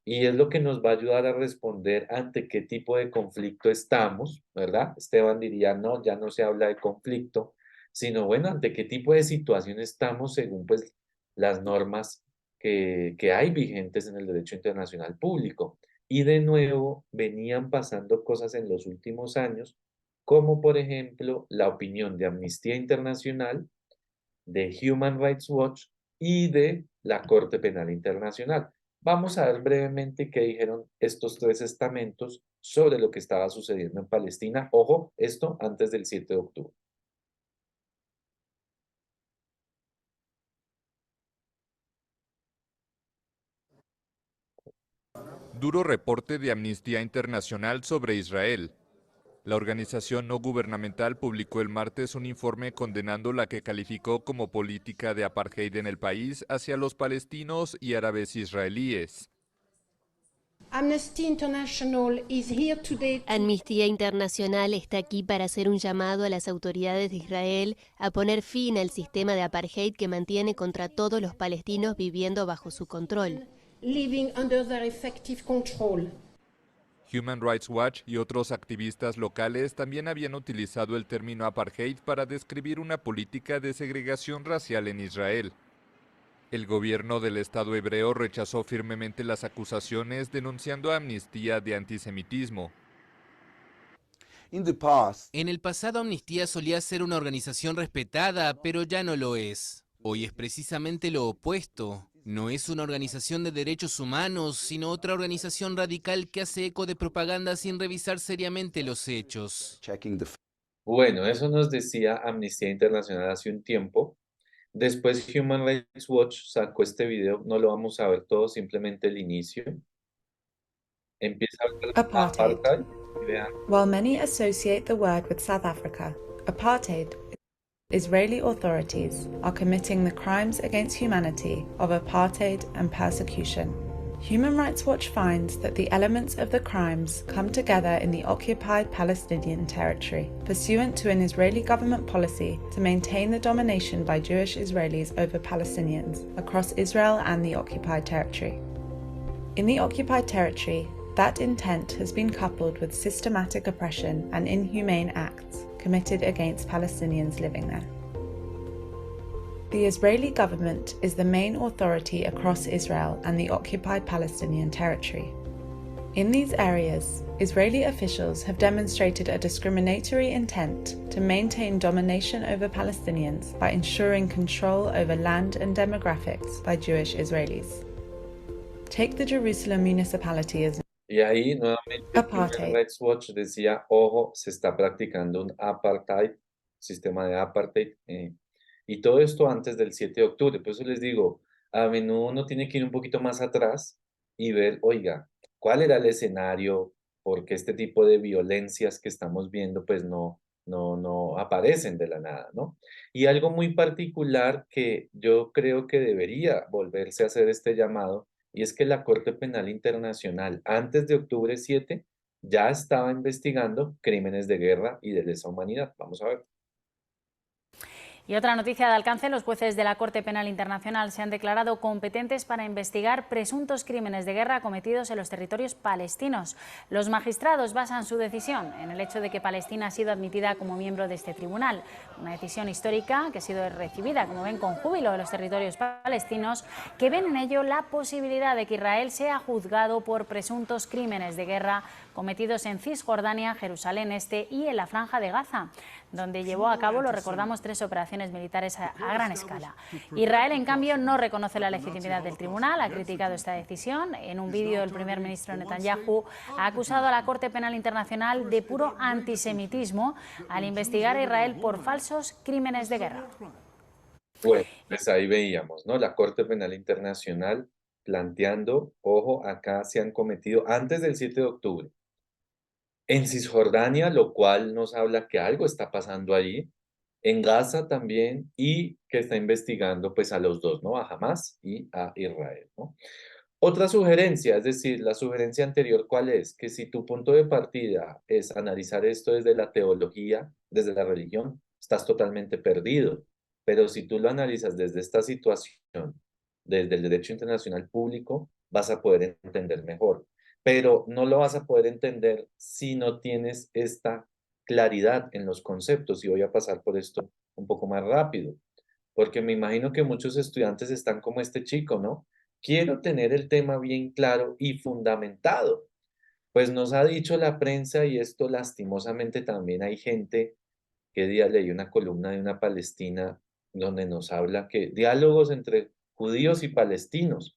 Y es lo que nos va a ayudar a responder ante qué tipo de conflicto estamos, ¿verdad? Esteban diría, no, ya no se habla de conflicto, sino bueno, ante qué tipo de situación estamos según pues las normas que hay vigentes en el derecho internacional público. Y de nuevo venían pasando cosas en los últimos años como por ejemplo la opinión de Amnistía Internacional, de Human Rights Watch y de la Corte Penal Internacional. Vamos a ver brevemente qué dijeron estos tres estamentos sobre lo que estaba sucediendo en Palestina. Ojo, esto antes del 7 de octubre. Duro reporte de Amnistía Internacional sobre Israel. La organización no gubernamental publicó el martes un informe condenando la que calificó como política de apartheid en el país hacia los palestinos y árabes israelíes. Amnesty International is here today to... Amnistía Internacional está aquí para hacer un llamado a las autoridades de Israel a poner fin al sistema de apartheid que mantiene contra todos los palestinos viviendo bajo su control. living under their effective control. Human Rights Watch y otros activistas locales también habían utilizado el término apartheid para describir una política de segregación racial en Israel. El gobierno del Estado hebreo rechazó firmemente las acusaciones, denunciando a Amnistía de antisemitismo. En el pasado, Amnistía solía ser una organización respetada, pero ya no lo es. Hoy es precisamente lo opuesto. No es una organización de derechos humanos, sino otra organización radical que hace eco de propaganda sin revisar seriamente los hechos. Bueno, eso nos decía Amnistía Internacional hace un tiempo. Después Human Rights Watch sacó este video, no lo vamos a ver todo, simplemente el inicio. Empieza a hablar de apartheid. Vean. While many associate the word with South Africa, apartheid, Israeli authorities are committing the crimes against humanity of apartheid and persecution. Human Rights Watch finds that the elements of the crimes come together in the occupied Palestinian territory, pursuant to an Israeli government policy to maintain the domination by Jewish Israelis over Palestinians across Israel and the occupied territory. In the occupied territory, that intent has been coupled with systematic oppression and inhumane acts committed against Palestinians living there. The Israeli government is the main authority across Israel and the occupied Palestinian territory. In these areas, Israeli officials have demonstrated a discriminatory intent to maintain domination over Palestinians by ensuring control over land and demographics by Jewish Israelis. Take the Jerusalem municipality as Y ahí nuevamente Human Rights Watch decía, ojo, se está practicando un apartheid, sistema de apartheid, y todo esto antes del 7 de octubre. Por eso les digo, a menudo uno tiene que ir un poquito más atrás y ver, oiga, ¿cuál era el escenario? Porque este tipo de violencias que estamos viendo, pues no aparecen de la nada, ¿no? Y algo muy particular que yo creo que debería volverse a hacer este llamado, y es que la Corte Penal Internacional, antes de octubre 7, ya estaba investigando crímenes de guerra y de lesa humanidad. Vamos a ver. Y otra noticia de alcance, los jueces de la Corte Penal Internacional se han declarado competentes para investigar presuntos crímenes de guerra cometidos en los territorios palestinos. Los magistrados basan su decisión en el hecho de que Palestina ha sido admitida como miembro de este tribunal. Una decisión histórica que ha sido recibida, como ven, con júbilo de los territorios palestinos, que ven en ello la posibilidad de que Israel sea juzgado por presuntos crímenes de guerra cometidos en Cisjordania, Jerusalén Este y en la Franja de Gaza, donde llevó a cabo, lo recordamos, 3 operaciones militares a gran escala. Israel, en cambio, no reconoce la legitimidad del tribunal, ha criticado esta decisión. En un vídeo, el primer ministro Netanyahu ha acusado a la Corte Penal Internacional de puro antisemitismo al investigar a Israel por falsos crímenes de guerra. Bueno, pues ahí veíamos, ¿no? La Corte Penal Internacional planteando, ojo, acá se han cometido antes del 7 de octubre. En Cisjordania, lo cual nos habla que algo está pasando allí, en Gaza también, y que está investigando pues a los dos, ¿no? A Hamás y a Israel, ¿no? Otra sugerencia, es decir, la sugerencia anterior, ¿cuál es? Que si tu punto de partida es analizar esto desde la teología, desde la religión, estás totalmente perdido. Pero si tú lo analizas desde esta situación, desde el derecho internacional público, vas a poder entender mejor. Pero no lo vas a poder entender si no tienes esta claridad en los conceptos. Y voy a pasar por esto un poco más rápido, porque me imagino que muchos estudiantes están como este chico, ¿no? Quiero tener el tema bien claro y fundamentado. Pues nos ha dicho la prensa, y esto lastimosamente también hay gente, que día leí una columna de una palestina donde nos habla que diálogos entre judíos y palestinos.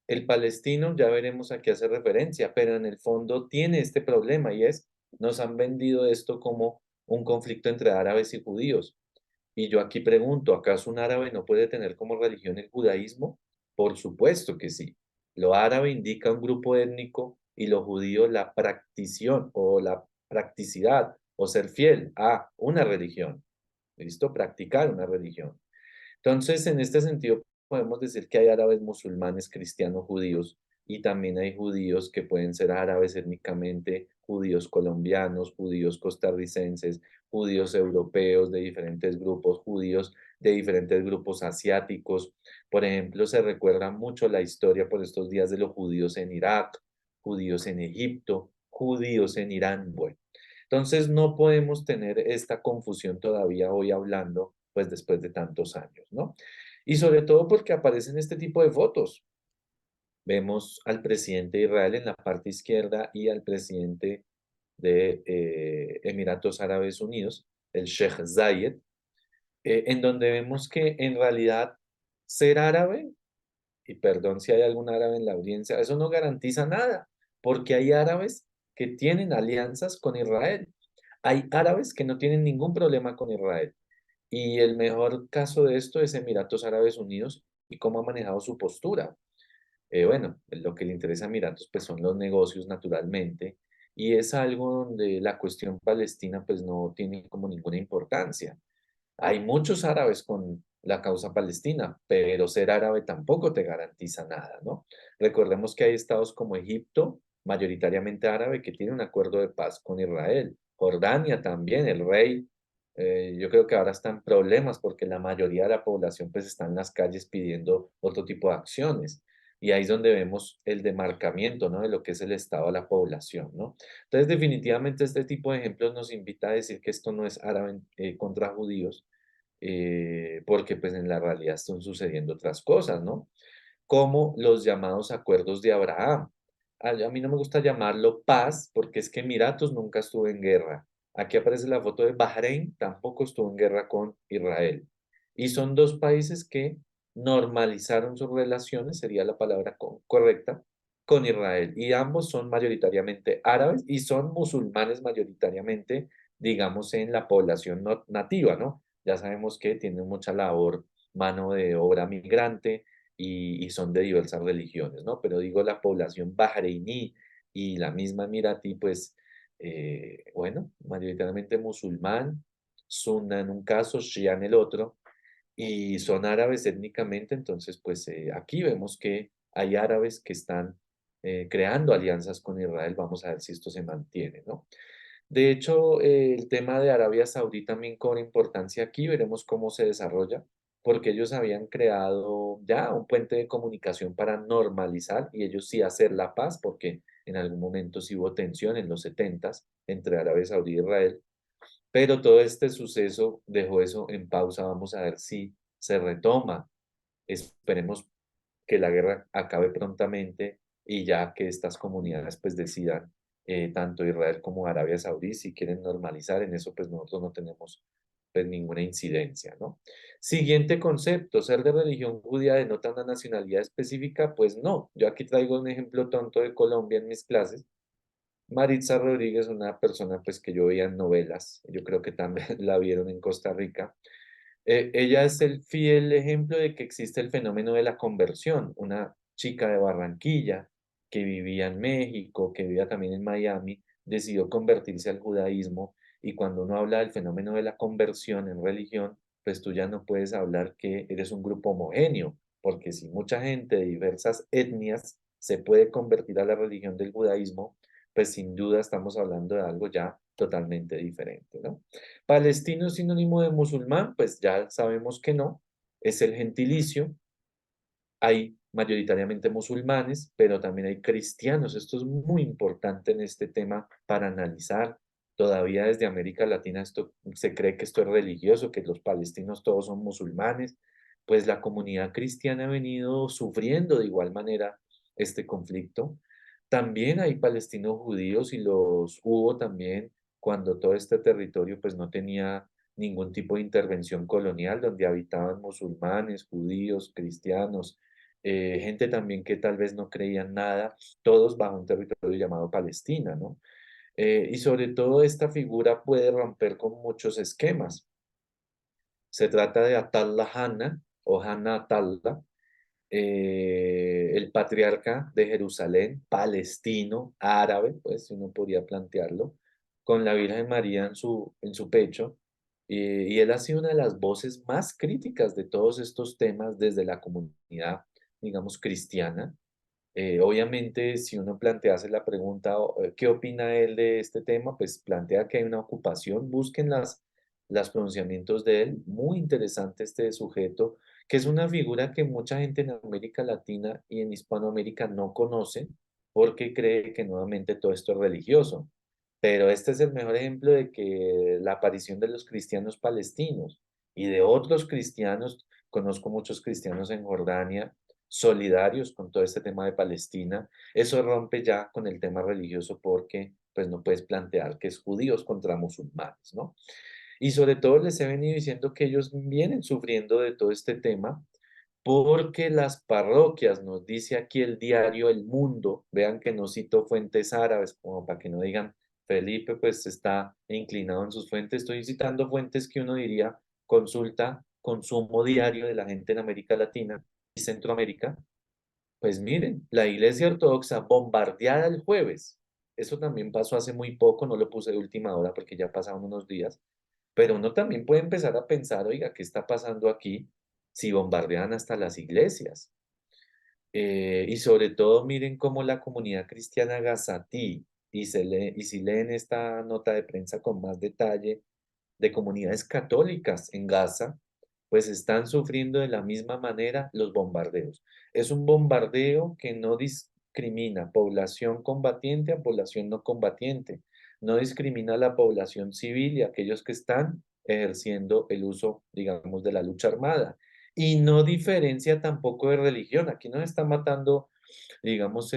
El palestino, ya veremos a qué hace referencia, pero en el fondo tiene este problema y es, nos han vendido esto como un conflicto entre árabes y judíos. Y yo aquí pregunto, ¿acaso un árabe no puede tener como religión el judaísmo? Por supuesto que sí. Lo árabe indica un grupo étnico y lo judío la practición o la practicidad o ser fiel a una religión. ¿Listo? Practicar una religión. Entonces, en este sentido, podemos decir que hay árabes musulmanes, cristianos, judíos, y también hay judíos que pueden ser árabes étnicamente, judíos colombianos, judíos costarricenses, judíos europeos de diferentes grupos, judíos de diferentes grupos asiáticos. Por ejemplo, se recuerda mucho la historia por estos días de los judíos en Irak, judíos en Egipto, judíos en Irán. Bueno, entonces no podemos tener esta confusión todavía hoy hablando, pues después de tantos años, ¿no? Y sobre todo porque aparecen este tipo de fotos. Vemos al presidente de Israel en la parte izquierda y al presidente de Emiratos Árabes Unidos, el Sheikh Zayed, en donde vemos que en realidad ser árabe, y perdón si hay algún árabe en la audiencia, eso no garantiza nada, porque hay árabes que tienen alianzas con Israel. Hay árabes que no tienen ningún problema con Israel. Y el mejor caso de esto es Emiratos Árabes Unidos y cómo ha manejado su postura. Bueno, lo que le interesa a Emiratos pues son los negocios naturalmente, y es algo donde la cuestión palestina pues no tiene como ninguna importancia. Hay muchos árabes con la causa palestina, pero ser árabe tampoco te garantiza nada, ¿no? Recordemos que hay estados como Egipto, mayoritariamente árabe, que tiene un acuerdo de paz con Israel. Jordania también, el rey, yo creo que ahora están problemas porque la mayoría de la población pues está en las calles pidiendo otro tipo de acciones. Y ahí es donde vemos el demarcamiento, ¿no? De lo que es el estado de la población, ¿no? Entonces, definitivamente este tipo de ejemplos nos invita a decir que esto no es árabe contra judíos, porque pues en la realidad están sucediendo otras cosas, ¿no? Como los llamados acuerdos de Abraham. A mí no me gusta llamarlo paz, porque es que Emiratos nunca estuvo en guerra. Aquí aparece la foto de Bahrein, tampoco estuvo en guerra con Israel. Y son dos países que normalizaron sus relaciones, sería la palabra correcta, con Israel. Y ambos son mayoritariamente árabes y son musulmanes mayoritariamente, digamos, en la población nativa, ¿no? Ya sabemos que tienen mucha labor, mano de obra migrante, y son de diversas religiones, ¿no? Pero digo, la población bahreiní y la misma emiratí, pues, bueno, mayoritariamente musulmán, sunna en un caso, shia en el otro, y son árabes étnicamente, entonces, pues, aquí vemos que hay árabes que están creando alianzas con Israel, vamos a ver si esto se mantiene, ¿no? De hecho, el tema de Arabia Saudí también cobra importancia aquí, veremos cómo se desarrolla, porque ellos habían creado ya un puente de comunicación para normalizar y ellos sí hacer la paz, porque en algún momento sí hubo tensión en los 70s entre Arabia Saudí e Israel, pero todo este suceso dejó eso en pausa, vamos a ver si se retoma. Esperemos que la guerra acabe prontamente y ya que estas comunidades pues decidan, tanto Israel como Arabia Saudí, si quieren normalizar, en eso pues nosotros no tenemos pues ninguna incidencia, ¿no? Siguiente concepto, ¿ser de religión judía denota una nacionalidad específica? Pues no, yo aquí traigo un ejemplo tonto de Colombia en mis clases. Maritza Rodríguez, una persona pues que yo veía en novelas, yo creo que también la vieron en Costa Rica. Ella es el fiel ejemplo de que existe el fenómeno de la conversión. Una chica de Barranquilla que vivía en México, que vivía también en Miami, decidió convertirse al judaísmo, y cuando uno habla del fenómeno de la conversión en religión, pues tú ya no puedes hablar que eres un grupo homogéneo, porque si mucha gente de diversas etnias se puede convertir a la religión del judaísmo, pues sin duda estamos hablando de algo ya totalmente diferente, ¿no? Palestino es sinónimo de musulmán, pues ya sabemos que no, es el gentilicio. Hay mayoritariamente musulmanes, pero también hay cristianos. Esto es muy importante en este tema para analizar. Todavía desde América Latina esto, se cree que esto es religioso, que los palestinos todos son musulmanes. Pues la comunidad cristiana ha venido sufriendo de igual manera este conflicto. También hay palestinos judíos y los hubo también cuando todo este territorio pues no tenía ningún tipo de intervención colonial, donde habitaban musulmanes, judíos, cristianos, gente también que tal vez no creían nada, todos bajo un territorio llamado Palestina, ¿no? Y sobre todo esta figura puede romper con muchos esquemas. Se trata de Atallah Hanna o Hanna Atallah, el patriarca de Jerusalén, palestino, árabe, pues uno podría plantearlo, con la Virgen María en su pecho. Y él ha sido una de las voces más críticas de todos estos temas desde la comunidad, digamos, cristiana. Obviamente, si uno plantease la pregunta, ¿qué opina él de este tema? Pues plantea que hay una ocupación, busquen las pronunciamientos de él, muy interesante este sujeto, que es una figura que mucha gente en América Latina y en Hispanoamérica no conoce porque cree que nuevamente todo esto es religioso. Pero este es el mejor ejemplo de que la aparición de los cristianos palestinos y de otros cristianos, conozco muchos cristianos en Jordania, solidarios con todo este tema de Palestina, eso rompe ya con el tema religioso porque pues no puedes plantear que es judíos contra musulmanes, ¿no? Y sobre todo les he venido diciendo que ellos vienen sufriendo de todo este tema porque las parroquias, nos dice aquí el diario El Mundo, vean que no cito fuentes árabes, como para que no digan, Felipe pues está inclinado en sus fuentes, estoy citando fuentes que uno diría consulta, consumo diario de la gente en América Latina y Centroamérica. Pues miren, la Iglesia Ortodoxa bombardeada el jueves, eso también pasó hace muy poco, no lo puse de última hora porque ya pasaron unos días, pero uno también puede empezar a pensar, oiga, ¿qué está pasando aquí si bombardean hasta las iglesias? Y sobre todo miren cómo la comunidad cristiana gazatí, y si leen esta nota de prensa con más detalle, de comunidades católicas en Gaza, pues están sufriendo de la misma manera los bombardeos. Es un bombardeo que no discrimina población combatiente a población no combatiente, no discrimina a la población civil y a aquellos que están ejerciendo el uso, digamos, de la lucha armada. Y no diferencia tampoco de religión. Aquí no están matando, digamos,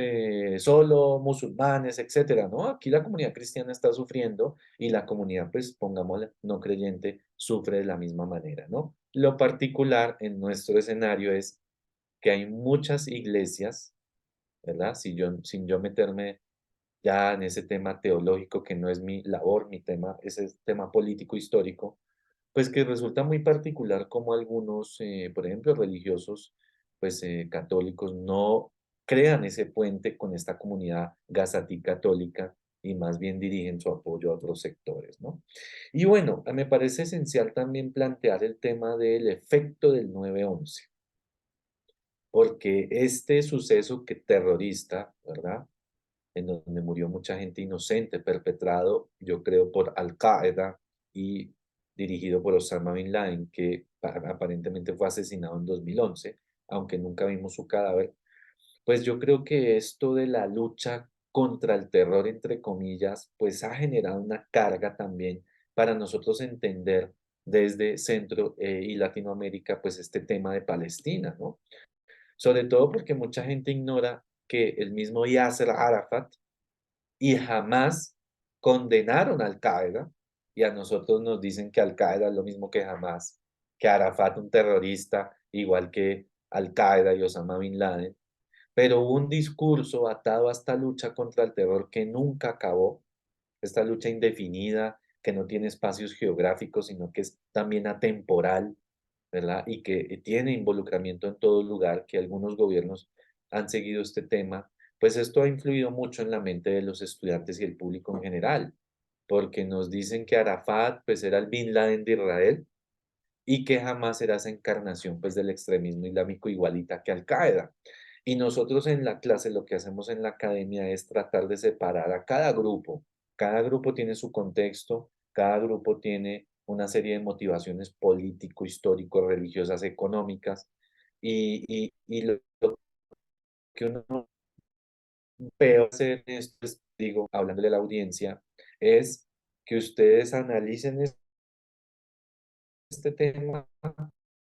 solo musulmanes, etcétera, ¿no? Aquí la comunidad cristiana está sufriendo y la comunidad, pues, pongámosla, no creyente, sufre de la misma manera, ¿no? Lo particular en nuestro escenario es que hay muchas iglesias, ¿verdad? Sin yo meterme ya en ese tema teológico que no es mi labor, mi tema, ese tema político histórico, pues que resulta muy particular como algunos, por ejemplo, religiosos, pues católicos, no crean ese puente con esta comunidad gazatí católica y más bien dirigen su apoyo a otros sectores, ¿no? Y bueno, me parece esencial también plantear el tema del efecto del 9/11, porque este suceso que terrorista, ¿verdad? En donde murió mucha gente inocente, perpetrado, yo creo, por Al-Qaeda y dirigido por Osama Bin Laden, que aparentemente fue asesinado en 2011, aunque nunca vimos su cadáver. Pues yo creo que esto de la lucha contra el terror, entre comillas, pues ha generado una carga también para nosotros entender desde Centro y Latinoamérica, pues este tema de Palestina, ¿no? Sobre todo porque mucha gente ignora que el mismo Yasser Arafat y jamás condenaron a Al-Qaeda, y a nosotros nos dicen que Al-Qaeda es lo mismo que jamás, que Arafat un terrorista, igual que Al-Qaeda y Osama Bin Laden, pero hubo un discurso atado a esta lucha contra el terror que nunca acabó, esta lucha indefinida, que no tiene espacios geográficos, sino que es también atemporal, ¿verdad? Y que tiene involucramiento en todo lugar, que algunos gobiernos han seguido este tema, pues esto ha influido mucho en la mente de los estudiantes y el público en general, porque nos dicen que Arafat pues era el Bin Laden de Israel y que jamás era esa encarnación pues del extremismo islámico igualita que Al-Qaeda. Y nosotros en la clase lo que hacemos en la academia es tratar de separar a cada grupo tiene su contexto, cada grupo tiene una serie de motivaciones político, histórico, religiosas, económicas, y lo que uno peor hacer en esto, es, digo, hablándole a la audiencia, es que ustedes analicen este tema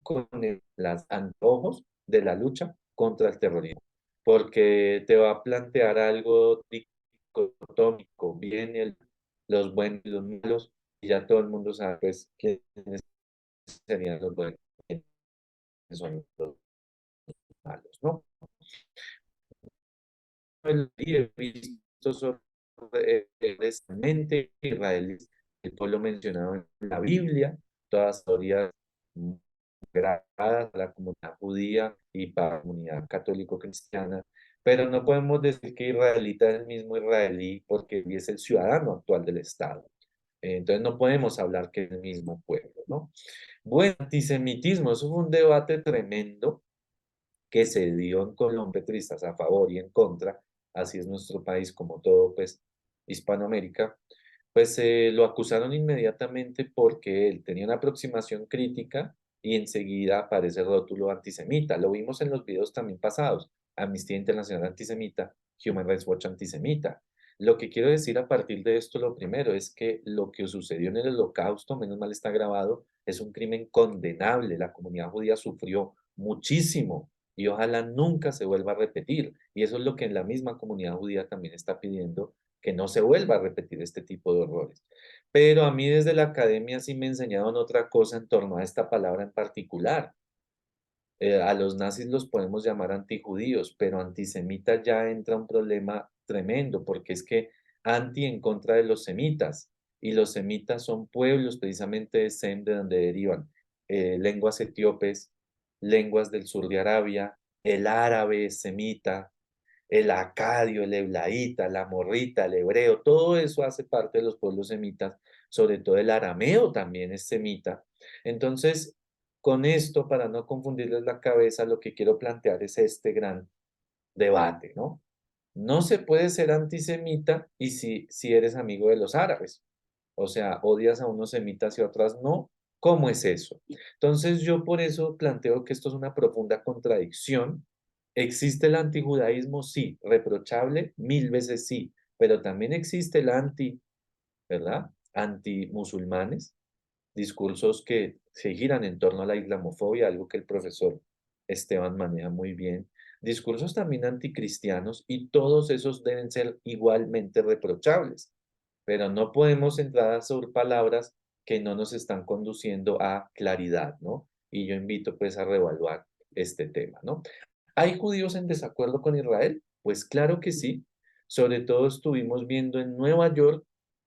con los antojos de la lucha contra el terrorismo. porque te va a plantear algo dicotómico, bien los buenos y los malos, y ya todo el mundo sabe pues quiénes serían los buenos y quiénes son los malos, ¿no? Y he visto sorpresivamente israelíes, el pueblo mencionado en la Biblia, todas historias gradas a la comunidad judía y para la comunidad católico-cristiana, pero no podemos decir que israelita es el mismo israelí porque es el ciudadano actual del Estado. Entonces no podemos hablar que es el mismo pueblo, ¿no? Bueno, antisemitismo, eso fue un debate tremendo que se dio en Colombia, petristas a favor y en contra, así es nuestro país como todo, pues, Hispanoamérica, pues lo acusaron inmediatamente porque él tenía una aproximación crítica y enseguida aparece el rótulo antisemita. Lo vimos en los videos también pasados, Amnistía Internacional antisemita, Human Rights Watch antisemita. Lo que quiero decir a partir de esto, lo primero es que lo que sucedió en el Holocausto, menos mal está grabado, es un crimen condenable. La comunidad judía sufrió muchísimo y ojalá nunca se vuelva a repetir. Y eso es lo que en la misma comunidad judía también está pidiendo, que no se vuelva a repetir este tipo de horrores. Pero a mí desde la academia sí me enseñaron otra cosa en torno a esta palabra en particular. A los nazis los podemos llamar antijudíos, pero antisemita ya entra un problema tremendo, porque es que anti en contra de los semitas, y los semitas son pueblos precisamente de Sem, de donde derivan lenguas etíopes, lenguas del sur de Arabia, el árabe semita, el acadio, el eblaíta, la morrita, el hebreo, todo eso hace parte de los pueblos semitas, sobre todo el arameo también es semita. Entonces, con esto, para no confundirles la cabeza, lo que quiero plantear es este gran debate, ¿no? No se puede ser antisemita y si eres amigo de los árabes. O sea, odias a unos semitas y a otras no. ¿Cómo es eso? Entonces yo por eso planteo que esto es una profunda contradicción. ¿Existe el antijudaísmo? Sí. ¿Reprochable? 1000 veces sí. Pero también existe el ¿verdad? Anti-musulmanes, discursos que se giran en torno a la islamofobia, algo que el profesor Esteban maneja muy bien, discursos también anticristianos y todos esos deben ser igualmente reprochables, pero no podemos entrar a sobre palabras que no nos están conduciendo a claridad, ¿no? Y yo invito pues a reevaluar este tema, ¿no? ¿Hay judíos en desacuerdo con Israel? Pues claro que sí. Sobre todo estuvimos viendo en Nueva York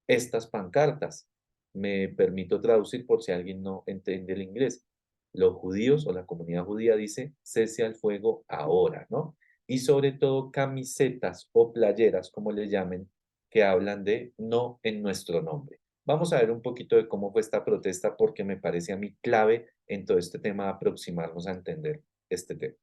estas pancartas. Me permito traducir por si alguien no entiende el inglés. Los judíos o la comunidad judía dice cese al fuego ahora, ¿no? Y sobre todo camisetas o playeras, como le llamen, que hablan de no en nuestro nombre. Vamos a ver un poquito de cómo fue esta protesta porque me parece a mí clave en todo este tema aproximarnos a entender este tema.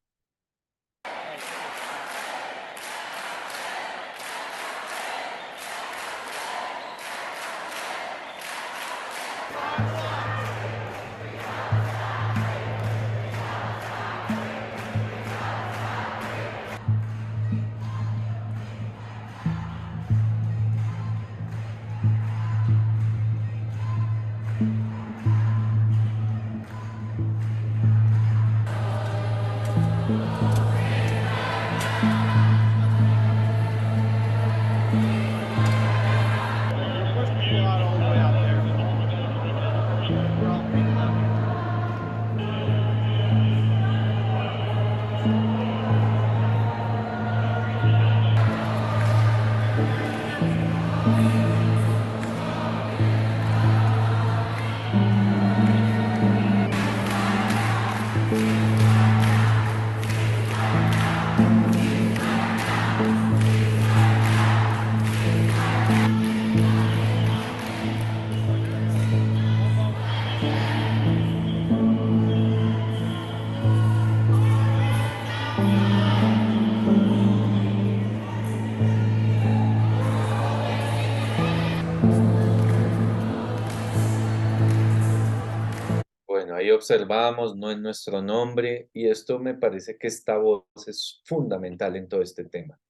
Bueno, ahí observamos, no en nuestro nombre, y esto me parece que esta voz es fundamental en todo este tema,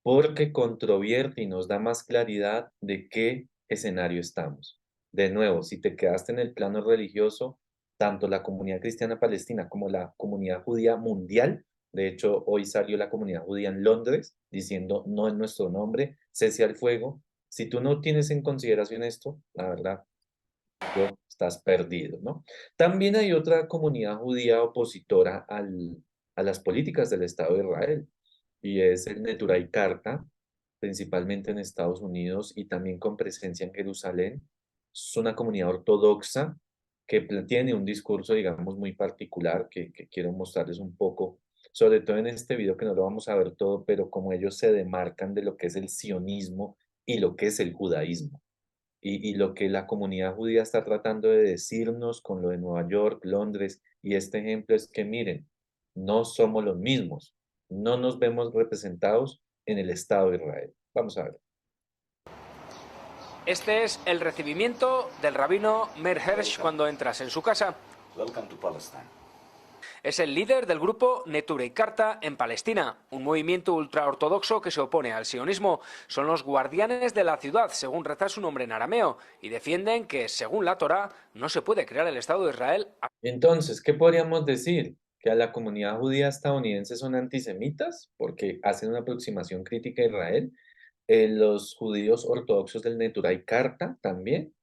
porque controvierte y nos da más claridad de qué escenario estamos. De nuevo, si te quedaste en el plano religioso, tanto la comunidad cristiana palestina como la comunidad judía mundial De hecho, hoy salió la comunidad judía en Londres diciendo no en nuestro nombre, cese al fuego. Si tú no tienes en consideración esto, la verdad, estás perdido, ¿no? También hay otra comunidad judía opositora a las políticas del Estado de Israel, y es el Neturei Karta, principalmente en Estados Unidos y también con presencia en Jerusalén. Es una comunidad ortodoxa que tiene un discurso, digamos, muy particular que quiero mostrarles un poco, sobre todo en este video que no lo vamos a ver todo, pero como ellos se demarcan de lo que es el sionismo y lo que es el judaísmo. Y lo que la comunidad judía está tratando de decirnos con lo de Nueva York, Londres, y este ejemplo es que miren, no somos los mismos, no nos vemos representados en el Estado de Israel. Vamos a ver. Este es el recibimiento del rabino Meir Hersh cuando entras en su casa. Welcome to Palestine. Es el líder del grupo Neturei Karta en Palestina, un movimiento ultraortodoxo que se opone al sionismo. Son los guardianes de la ciudad, según reza su nombre en arameo, y defienden que, según la Torá, no se puede crear el Estado de Israel. Entonces, ¿qué podríamos decir? ¿Que a la comunidad judía estadounidense son antisemitas? Porque hacen una aproximación crítica a Israel. Los judíos ortodoxos del Neturei Karta también.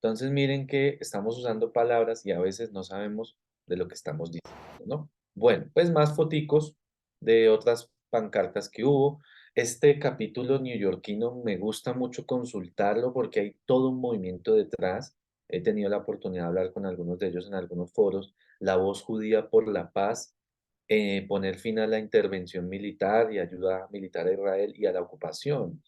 Entonces, miren que estamos usando palabras y a veces no sabemos de lo que estamos diciendo, ¿no? Bueno, pues más foticos de otras pancartas que hubo. Este capítulo neoyorquino me gusta mucho consultarlo porque hay todo un movimiento detrás. He tenido la oportunidad de hablar con algunos de ellos en algunos foros. La voz judía por la paz, poner fin a la intervención militar y ayuda militar a Israel y a la ocupación.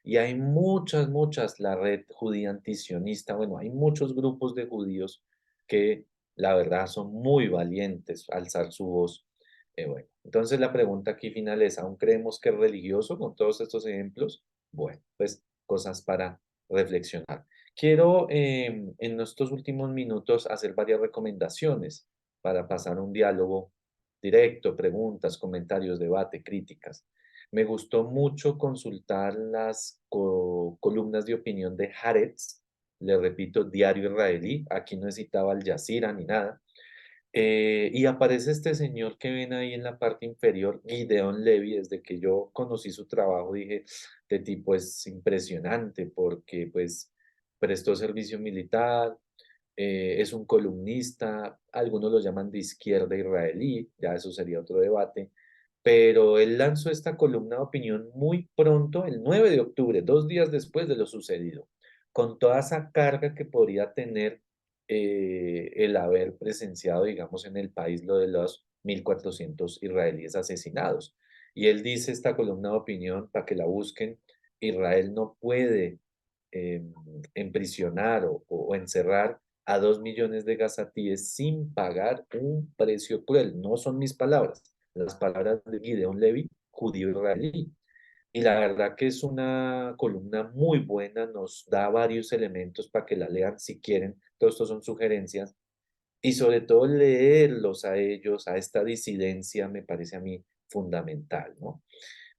Y hay muchas, la red judía antisionista, bueno, hay muchos grupos de judíos que la verdad son muy valientes al alzar su voz. Bueno, entonces la pregunta aquí final es, ¿aún creemos que es religioso con todos estos ejemplos? Bueno, pues cosas para reflexionar. Quiero en estos últimos minutos hacer varias recomendaciones para pasar un diálogo directo, preguntas, comentarios, debate, críticas. Me gustó mucho consultar las columnas de opinión de Haaretz, le repito, diario israelí, aquí no citaba Al Jazeera ni nada, y aparece este señor que ven ahí en la parte inferior, Gideon Levy. Desde que yo conocí su trabajo dije, este tipo es impresionante porque pues prestó servicio militar, es un columnista, algunos lo llaman de izquierda israelí, ya eso sería otro debate, pero él lanzó esta columna de opinión muy pronto, el 9 de octubre, 2 días después de lo sucedido, con toda esa carga que podría tener el haber presenciado, digamos, en el país lo de los 1.400 israelíes asesinados. Y él dice esta columna de opinión, para que la busquen, Israel no puede emprisionar o encerrar a 2 millones de gazatíes sin pagar un precio cruel. No son mis palabras, las palabras de Gideon Levy, judío israelí. Y la verdad que es una columna muy buena, nos da varios elementos para que la lean si quieren. Todo esto son sugerencias. Y sobre todo leerlos a ellos, a esta disidencia, me parece a mí fundamental, ¿no?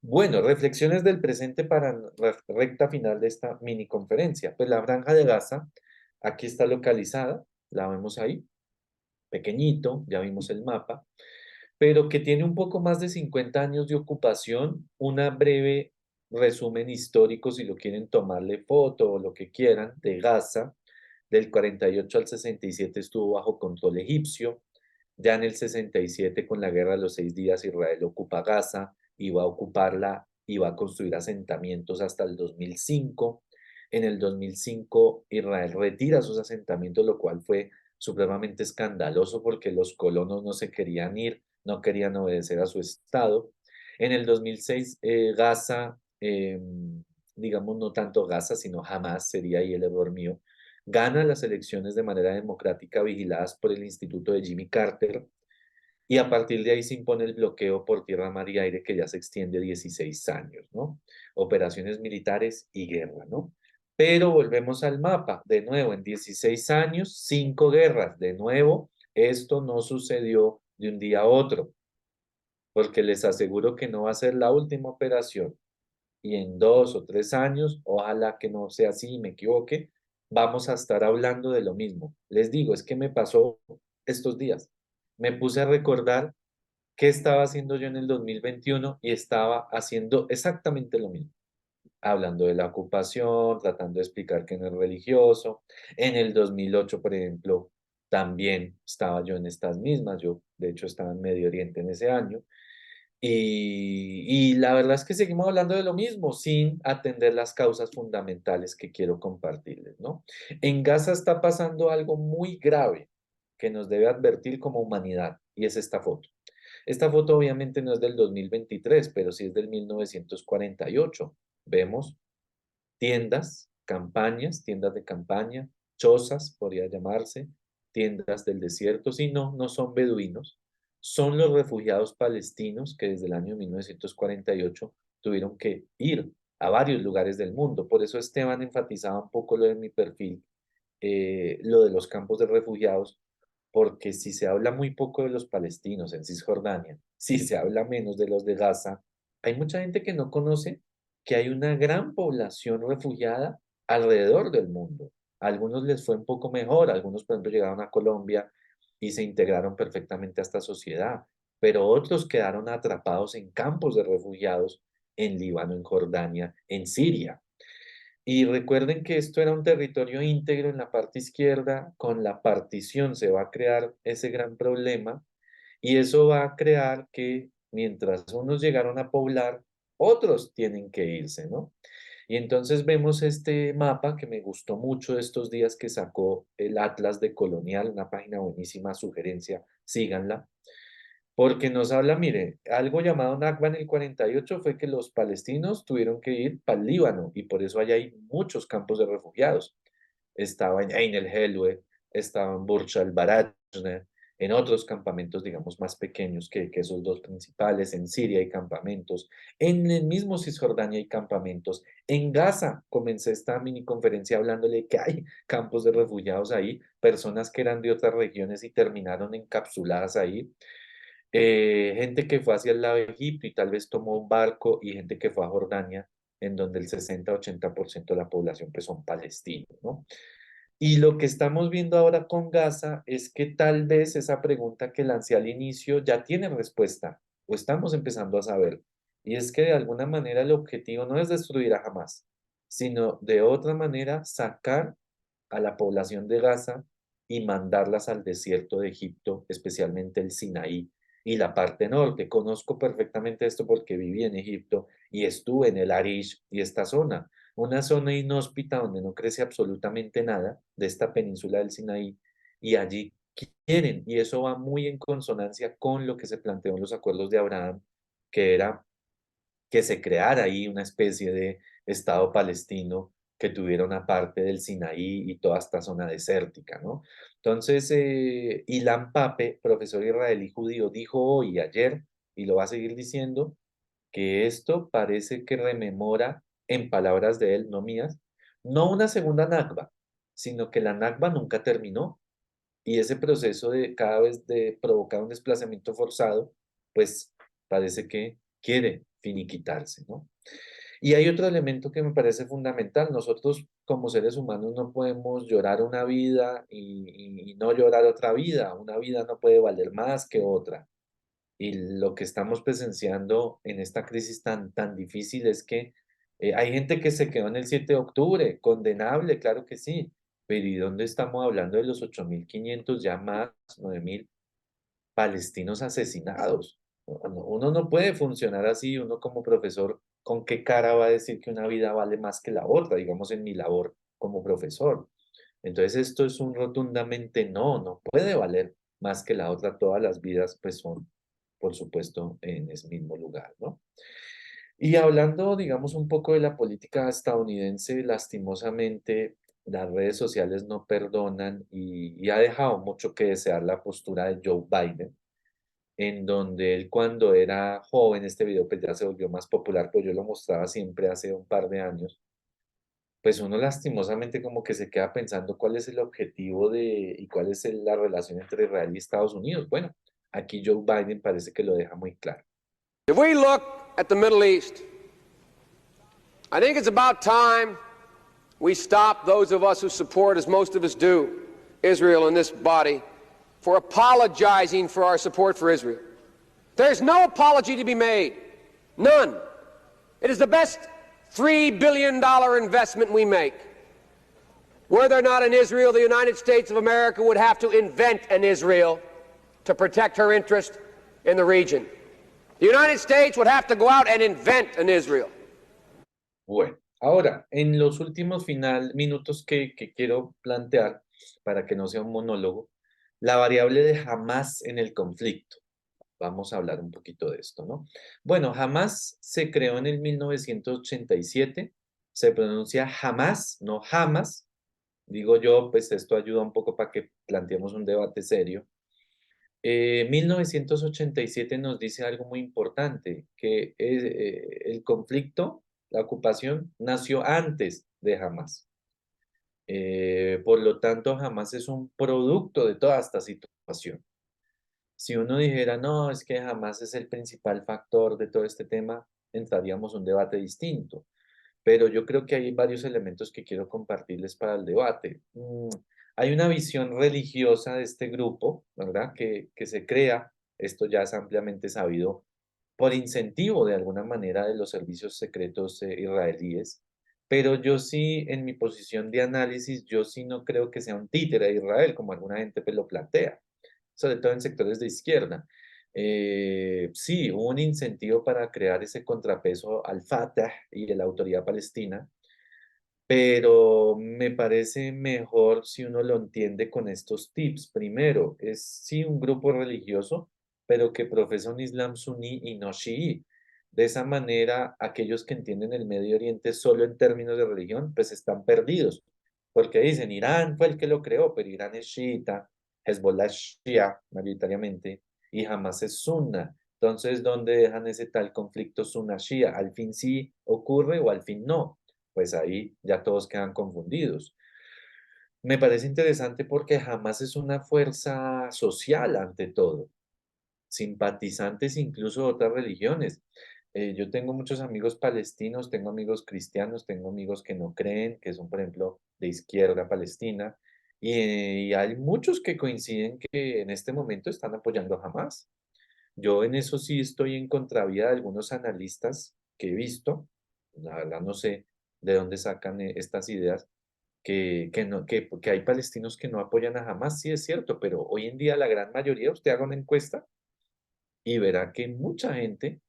Bueno, reflexiones del presente para recta final de esta mini conferencia. Pues la Franja de Gaza, aquí está localizada, la vemos ahí, pequeñito, ya vimos el mapa, pero que tiene un poco más de 50 años de ocupación. Una breve resumen histórico, si lo quieren tomarle foto o lo que quieran, de Gaza. Del 48 al 67 estuvo bajo control egipcio. Ya en el 67, con la Guerra de los 6 días, Israel ocupa Gaza y va a ocuparla y va a construir asentamientos hasta el 2005. En el 2005, Israel retira sus asentamientos, lo cual fue supremamente escandaloso porque los colonos no se querían ir, no querían obedecer a su Estado. En el 2006, Gaza, digamos, no tanto Gaza, sino Hamas, sería ahí el error mío, gana las elecciones de manera democrática vigiladas por el Instituto de Jimmy Carter, y a partir de ahí se impone el bloqueo por tierra, mar y aire que ya se extiende 16 años, ¿no? Operaciones militares y guerra, ¿no? Pero volvemos al mapa, de nuevo, en 16 años, 5 guerras, de nuevo, esto no sucedió de un día a otro, porque les aseguro que no va a ser la última operación, y en 2 o 3 años, ojalá que no sea así y me equivoque, vamos a estar hablando de lo mismo. Les digo, es que me pasó estos días. Me puse a recordar ¿Qué estaba haciendo yo en el 2021? Y estaba haciendo exactamente lo mismo. Hablando de la ocupación, tratando de explicar que no es religioso. En el 2008, por ejemplo, también estaba yo en estas mismas. Yo, de hecho, estaba en Medio Oriente en ese año. Y la verdad es que seguimos hablando de lo mismo, sin atender las causas fundamentales que quiero compartirles, ¿no? En Gaza está pasando algo muy grave que nos debe advertir como humanidad, y es esta foto. Esta foto obviamente no es del 2023, pero sí es del 1948. Vemos tiendas, campañas, tiendas de campaña, chozas, podría llamarse, tiendas del desierto. Si no, no son beduinos, son los refugiados palestinos que desde el año 1948 tuvieron que ir a varios lugares del mundo. Por eso Esteban enfatizaba un poco lo de mi perfil, lo de los campos de refugiados, porque si se habla muy poco de los palestinos en Cisjordania, si se habla menos de los de Gaza, hay mucha gente que no conoce que hay una gran población refugiada alrededor del mundo. A algunos les fue un poco mejor, algunos por ejemplo llegaron a Colombia y se integraron perfectamente a esta sociedad, pero otros quedaron atrapados en campos de refugiados en Líbano, en Jordania, en Siria. Y recuerden que esto era un territorio íntegro en la parte izquierda, con la partición se va a crear ese gran problema y eso va a crear que mientras unos llegaron a poblar, otros tienen que irse, ¿no? Y entonces vemos este mapa que me gustó mucho estos días que sacó el Atlas de Colonial, una página buenísima, sugerencia, síganla. Porque nos habla, mire, algo llamado Nakba en el 48 fue que los palestinos tuvieron que ir para el Líbano y por eso allá hay muchos campos de refugiados. Estaba en Ain el-Helwe, estaba en Burj al-Barajne, en otros campamentos, digamos, más pequeños que esos dos principales. En Siria hay campamentos, en el mismo Cisjordania hay campamentos. En Gaza comencé esta mini conferencia hablándole que hay campos de refugiados ahí, personas que eran de otras regiones y terminaron encapsuladas ahí. Gente que fue hacia el lado de Egipto y tal vez tomó un barco, y gente que fue a Jordania, en donde el 60-80% de la población pues son palestinos, ¿no? Y lo que estamos viendo ahora con Gaza es que tal vez esa pregunta que lancé al inicio ya tiene respuesta, o estamos empezando a saber, y es que de alguna manera el objetivo no es destruir a Hamás, sino de otra manera sacar a la población de Gaza y mandarlas al desierto de Egipto, especialmente el Sinaí y la parte norte. Conozco perfectamente esto porque viví en Egipto y estuve en el Arish y esta zona, una zona inhóspita donde no crece absolutamente nada de esta península del Sinaí, y allí quieren, y eso va muy en consonancia con lo que se planteó en los acuerdos de Abraham, que era que se creara ahí una especie de Estado palestino que tuviera una parte del Sinaí y toda esta zona desértica, ¿no? Entonces, Ilan Pappé, profesor israelí judío, dijo hoy y ayer, y lo va a seguir diciendo, que esto parece que rememora, en palabras de él, no mías, no una segunda Nakba, sino que la Nakba nunca terminó, y ese proceso de cada vez de provocar un desplazamiento forzado, pues parece que quiere finiquitarse, ¿no? Y hay otro elemento que me parece fundamental. Nosotros como seres humanos no podemos llorar una vida y no llorar otra vida. Una vida no puede valer más que otra. Y lo que estamos presenciando en esta crisis tan difícil es que hay gente que se quedó en el 7 de octubre, condenable, claro que sí, pero ¿y dónde estamos hablando de los 8.500, ya más, 9.000 palestinos asesinados? Uno no puede funcionar así. Uno como profesor, ¿con qué cara va a decir que una vida vale más que la otra, digamos en mi labor como profesor? Entonces esto es un rotundamente no, no puede valer más que la otra. Todas las vidas pues son, por supuesto, en ese mismo lugar, ¿no? Y hablando, digamos, un poco de la política estadounidense, lastimosamente las redes sociales no perdonan y ha dejado mucho que desear la postura de Joe Biden, en donde él cuando era joven, este video pues ya se volvió más popular, pero yo lo mostraba siempre hace un par de años, pues uno lastimosamente como que se queda pensando cuál es el objetivo y cuál es la relación entre Israel y Estados Unidos. Bueno, aquí Joe Biden parece que lo deja muy claro. If we look at the Middle East, I think it's about time we stop, those of us who support, as most of us do, Israel in this body, for apologizing for our support for Israel. There's no apology to be made. None. It is the best $3 billion investment we make. Were there not an Israel, the United States of America would have to invent an Israel to protect her interest in the region. The United States would have to go out and invent an Israel. Bueno, ahora, en los últimos minutos que quiero plantear, para que no sea un monólogo, la variable de Hamás en el conflicto. Vamos a hablar un poquito de esto, ¿no? Bueno, Hamás se creó en el 1987, se pronuncia Hamas, no Hamas. Digo yo, pues esto ayuda un poco para que planteemos un debate serio. 1987 nos dice algo muy importante, que el conflicto, la ocupación, nació antes de Hamás. Por lo tanto, Hamás es un producto de toda esta situación. Si uno dijera, no, es que Hamás es el principal factor de todo este tema, entraríamos a un debate distinto. Pero yo creo que hay varios elementos que quiero compartirles para el debate. Hay una visión religiosa de este grupo, ¿verdad? Que se crea, esto ya es ampliamente sabido, por incentivo de alguna manera de los servicios secretos israelíes. Pero yo sí, en mi posición de análisis, yo sí no creo que sea un títere de Israel, como alguna gente pues lo plantea, sobre todo en sectores de izquierda. Sí, hubo un incentivo para crear ese contrapeso al Fatah y a la autoridad palestina, pero me parece mejor si uno lo entiende con estos tips. Primero, es sí un grupo religioso, pero que profesa un Islam suní y no chií. De esa manera, aquellos que entienden el Medio Oriente solo en términos de religión, pues están perdidos, porque dicen, Irán fue el que lo creó, pero Irán es chiita, Hezbollah es shia, mayoritariamente, y Hamas es sunna. Entonces, ¿dónde dejan ese tal conflicto sunna-shia? ¿Al fin sí ocurre o al fin no? Pues ahí ya todos quedan confundidos. Me parece interesante porque Hamas es una fuerza social ante todo, simpatizantes incluso de otras religiones. Yo tengo muchos amigos palestinos, tengo amigos cristianos, tengo amigos que no creen, que son, por ejemplo, de izquierda palestina, y hay muchos que coinciden que en este momento están apoyando a Hamas. Yo en eso sí estoy en contravía de algunos analistas que he visto, la verdad no sé de dónde sacan estas ideas, que hay palestinos que no apoyan a Hamas, sí es cierto, pero hoy en día la gran mayoría, usted haga una encuesta y verá que mucha gente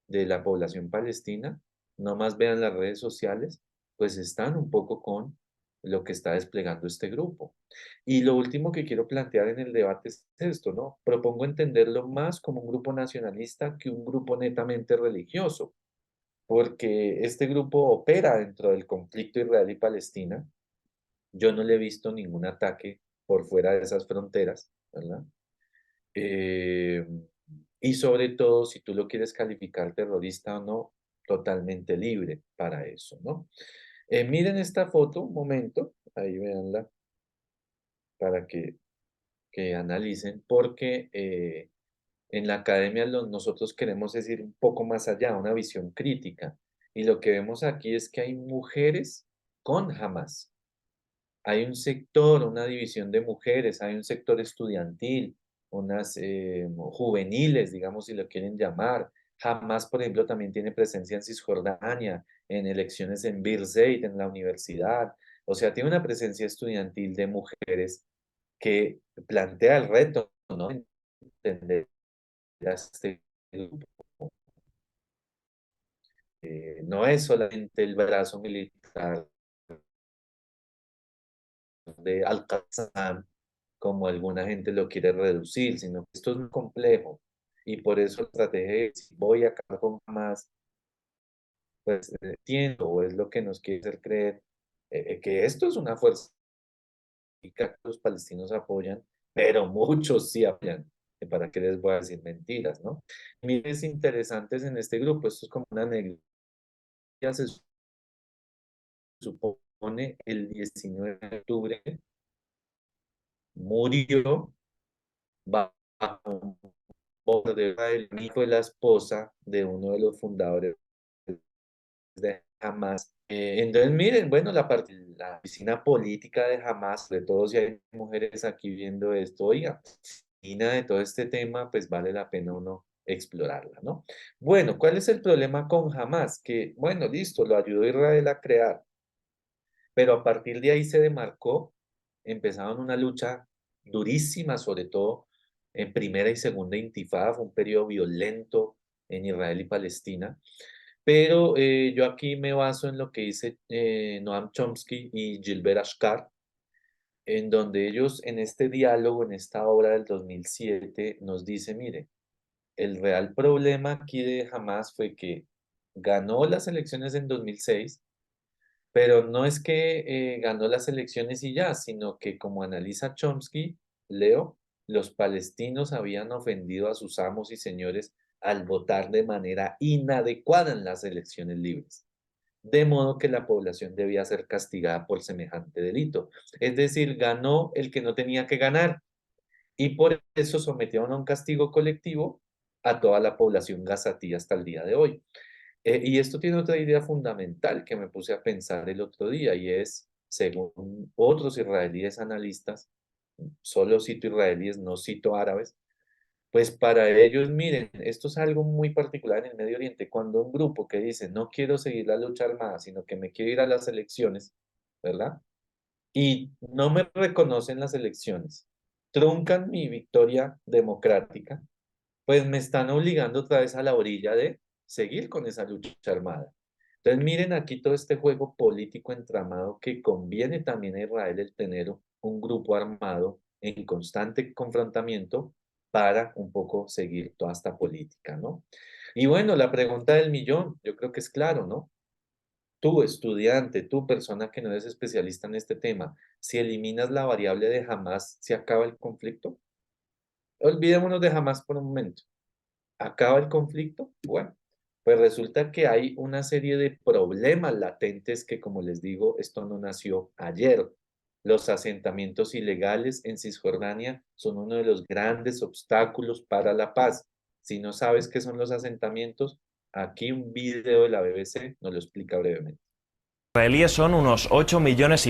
de la población palestina, no más vean las redes sociales, pues están un poco con lo que está desplegando este grupo. Y lo último que quiero plantear en el debate es esto, ¿no? Propongo entenderlo más como un grupo nacionalista que un grupo netamente religioso, porque este grupo opera dentro del conflicto israelí-palestina. Yo no le he visto ningún ataque por fuera de esas fronteras, ¿verdad? Y sobre todo, si tú lo quieres calificar terrorista o no, totalmente libre para eso, ¿no? Miren esta foto, un momento, ahí véanla, para que analicen, porque en la academia nosotros queremos decir un poco más allá, una visión crítica. Y lo que vemos aquí es que hay mujeres con Hamas. Hay un sector, una división de mujeres, hay un sector estudiantil, unas juveniles, digamos, si lo quieren llamar. Hamas, por ejemplo, también tiene presencia en Cisjordania, en elecciones en Birzeit, en la universidad. O sea, tiene una presencia estudiantil de mujeres que plantea el reto, ¿no? Entender a este grupo. No es solamente el brazo militar de Al-Qassam, como alguna gente lo quiere reducir, sino que esto es muy complejo. Y por eso la estrategia de si voy a acabar con más, pues entiendo, o es lo que nos quiere hacer creer, que esto es una fuerza que los palestinos apoyan, pero muchos sí apoyan. ¿Para qué les voy a decir mentiras, no? Miren, interesantes en este grupo, esto es como una anécdota. Ya se supone el 19 de octubre murió bajo un bombardeo. Fue la esposa de uno de los fundadores de Hamas. Entonces, miren, bueno, la oficina política de Hamas, de todos, si hay mujeres aquí viendo esto, oiga, y nada de todo este tema, pues vale la pena uno explorarla, ¿no? Bueno, ¿cuál es el problema con Hamás? Que, bueno, listo, lo ayudó Israel a crear, pero a partir de ahí se demarcó, empezaron una lucha durísima, sobre todo en primera y segunda intifada, fue un periodo violento en Israel y Palestina, pero yo aquí me baso en lo que dice Noam Chomsky y Gilbert Ashkar, en donde ellos en este diálogo, en esta obra del 2007, nos dice, mire, el real problema aquí de Hamas fue que ganó las elecciones en 2006, pero no es que ganó las elecciones y ya, sino que como analiza Chomsky, Leo, los palestinos habían ofendido a sus amos y señores al votar de manera inadecuada en las elecciones libres, de modo que la población debía ser castigada por semejante delito. Es decir, ganó el que no tenía que ganar y por eso sometieron a un castigo colectivo a toda la población gazatí hasta el día de hoy. Y esto tiene otra idea fundamental que me puse a pensar el otro día y es, según otros israelíes analistas, solo cito israelíes, no cito árabes, pues para ellos, miren, esto es algo muy particular en el Medio Oriente, cuando un grupo que dice, no quiero seguir la lucha armada, sino que me quiero ir a las elecciones, ¿verdad? Y no me reconocen las elecciones, truncan mi victoria democrática, pues me están obligando otra vez a la orilla de seguir con esa lucha armada. Entonces miren aquí todo este juego político entramado que conviene también a Israel el tener un grupo armado en constante confrontamiento para un poco seguir toda esta política, ¿no? Y bueno, la pregunta del millón, yo creo que es claro, ¿no? Tú, estudiante, tú, persona que no eres especialista en este tema, si eliminas la variable de Hamas, ¿se acaba el conflicto? Olvidémonos de Hamas por un momento. ¿Acaba el conflicto? Bueno, pues resulta que hay una serie de problemas latentes que, como les digo, esto no nació ayer. Los asentamientos ilegales en Cisjordania son uno de los grandes obstáculos para la paz. Si no sabes qué son los asentamientos, aquí un video de la BBC nos lo explica brevemente. Israelíes son unos 8,5 millones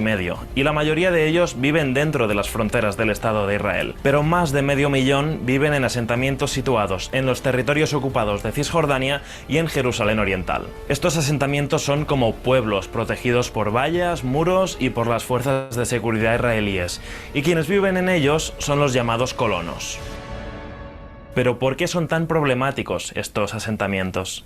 y la mayoría de ellos viven dentro de las fronteras del Estado de Israel, pero más de medio millón viven en asentamientos situados en los territorios ocupados de Cisjordania y en Jerusalén Oriental. Estos asentamientos son como pueblos protegidos por vallas, muros y por las fuerzas de seguridad israelíes, y quienes viven en ellos son los llamados colonos. Pero ¿por qué son tan problemáticos estos asentamientos?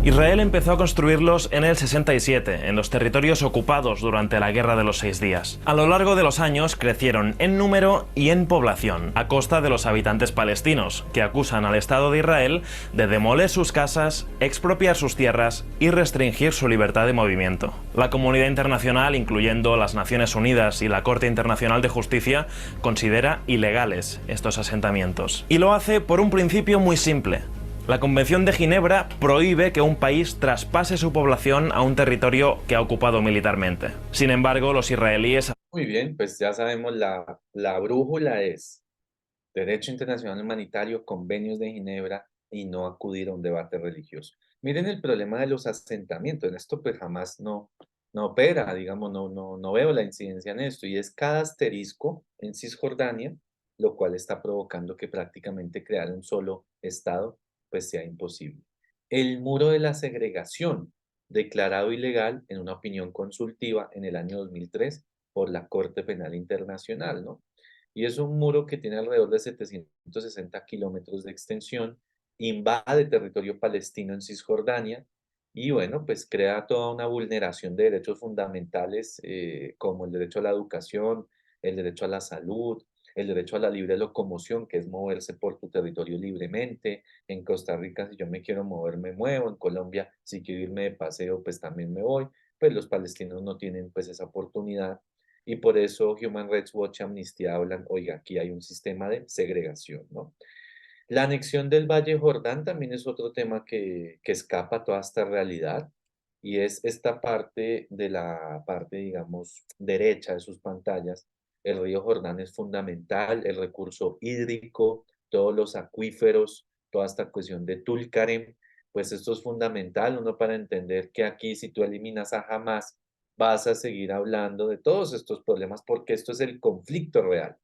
Israel empezó a construirlos en el 67, en los territorios ocupados durante la Guerra de los 6 días. A lo largo de los años crecieron en número y en población, a costa de los habitantes palestinos, que acusan al Estado de Israel de demoler sus casas, expropiar sus tierras y restringir su libertad de movimiento. La comunidad internacional, incluyendo las Naciones Unidas y la Corte Internacional de Justicia, considera ilegales estos asentamientos. Y lo hace por un principio muy simple. La Convención de Ginebra prohíbe que un país traspase su población a un territorio que ha ocupado militarmente. Sin embargo, los israelíes... Muy bien, pues ya sabemos, la brújula es derecho internacional humanitario, convenios de Ginebra y no acudir a un debate religioso. Miren el problema de los asentamientos, en esto pues jamás no opera, digamos, no veo la incidencia en esto, y es cada asterisco en Cisjordania, lo cual está provocando que prácticamente crear un solo estado pues sea imposible. El muro de la segregación, declarado ilegal en una opinión consultiva en el año 2003 por la Corte Penal Internacional, ¿no? Y es un muro que tiene alrededor de 760 kilómetros de extensión, invade territorio palestino en Cisjordania y bueno, pues crea toda una vulneración de derechos fundamentales como el derecho a la educación, el derecho a la salud, el derecho a la libre locomoción, que es moverse por tu territorio libremente. En Costa Rica, si yo me quiero mover, me muevo. En Colombia, si quiero irme de paseo, pues también me voy. Pues los palestinos no tienen pues esa oportunidad. Y por eso Human Rights Watch y Amnistía hablan, oiga, aquí hay un sistema de segregación, ¿no? La anexión del Valle Jordán también es otro tema que escapa a toda esta realidad y es esta parte de la parte, digamos, derecha de sus pantallas. El río Jordán es fundamental, el recurso hídrico, todos los acuíferos, toda esta cuestión de Tulkarem, pues esto es fundamental, uno para entender que aquí si tú eliminas a Hamas, vas a seguir hablando de todos estos problemas porque esto es el conflicto real.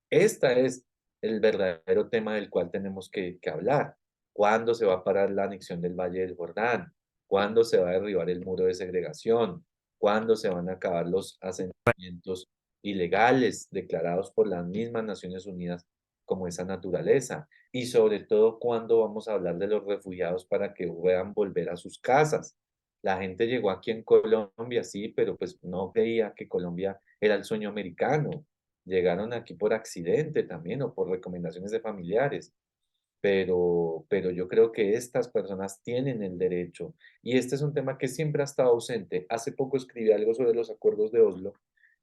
Esta es el verdadero tema del cual tenemos que hablar. ¿Cuándo se va a parar la anexión del Valle del Jordán? ¿Cuándo se va a derribar el muro de segregación? ¿Cuándo se van a acabar los asentamientos ilegales declarados por las mismas Naciones Unidas como esa naturaleza? Y sobre todo, ¿cuándo vamos a hablar de los refugiados para que puedan volver a sus casas? La gente llegó aquí en Colombia, sí, pero pues no creía que Colombia era el sueño americano. Llegaron aquí por accidente también o por recomendaciones de familiares. Pero yo creo que estas personas tienen el derecho, y este es un tema que siempre ha estado ausente. Hace poco escribí algo sobre los acuerdos de Oslo,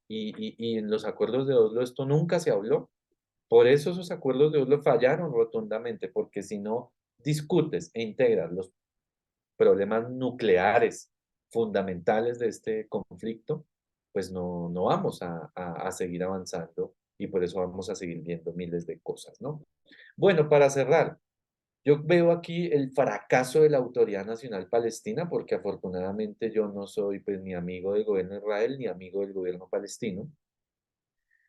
y en los acuerdos de Oslo esto nunca se habló. Por eso esos acuerdos de Oslo fallaron rotundamente, porque si no discutes e integras los problemas nucleares fundamentales de este conflicto, pues no vamos a seguir avanzando, y por eso vamos a seguir viendo miles de cosas, ¿no? Bueno, para cerrar, yo veo aquí el fracaso de la Autoridad Nacional Palestina, porque afortunadamente yo no soy pues ni amigo del gobierno de Israel ni amigo del gobierno palestino.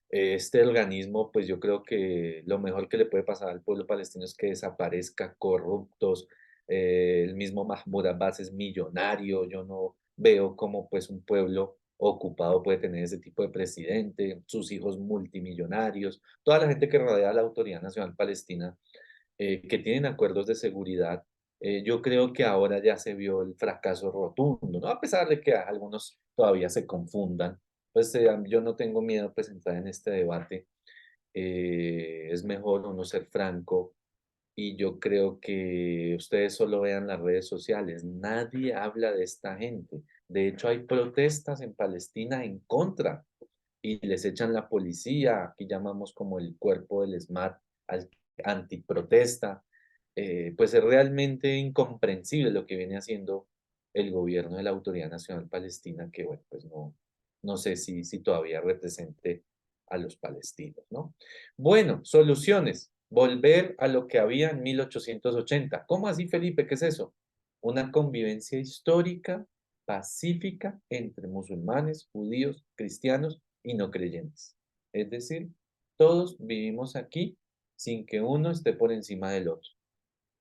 Este organismo, pues yo creo que lo mejor que le puede pasar al pueblo palestino es que desaparezca, corruptos. El mismo Mahmoud Abbas es millonario. Yo no veo cómo pues un pueblo ocupado puede tener ese tipo de presidente, sus hijos multimillonarios, toda la gente que rodea a la Autoridad Nacional Palestina, que tienen acuerdos de seguridad. Yo creo que ahora ya se vio el fracaso rotundo, ¿no? A pesar de que algunos todavía se confundan, pues yo no tengo miedo pues entrar en este debate. Es mejor uno ser franco, y yo creo que ustedes solo vean las redes sociales, nadie habla de esta gente. De hecho, hay protestas en Palestina en contra y les echan la policía. Aquí llamamos como el cuerpo del SMAT al antiprotesta. Pues es realmente incomprensible lo que viene haciendo el gobierno de la Autoridad Nacional Palestina, que bueno, pues no sé si todavía represente a los palestinos, ¿no? Bueno, soluciones. Volver a lo que había en 1880. ¿Cómo así, Felipe? ¿Qué es eso? Una convivencia histórica, pacífica, entre musulmanes, judíos, cristianos y no creyentes. Es decir, todos vivimos aquí sin que uno esté por encima del otro.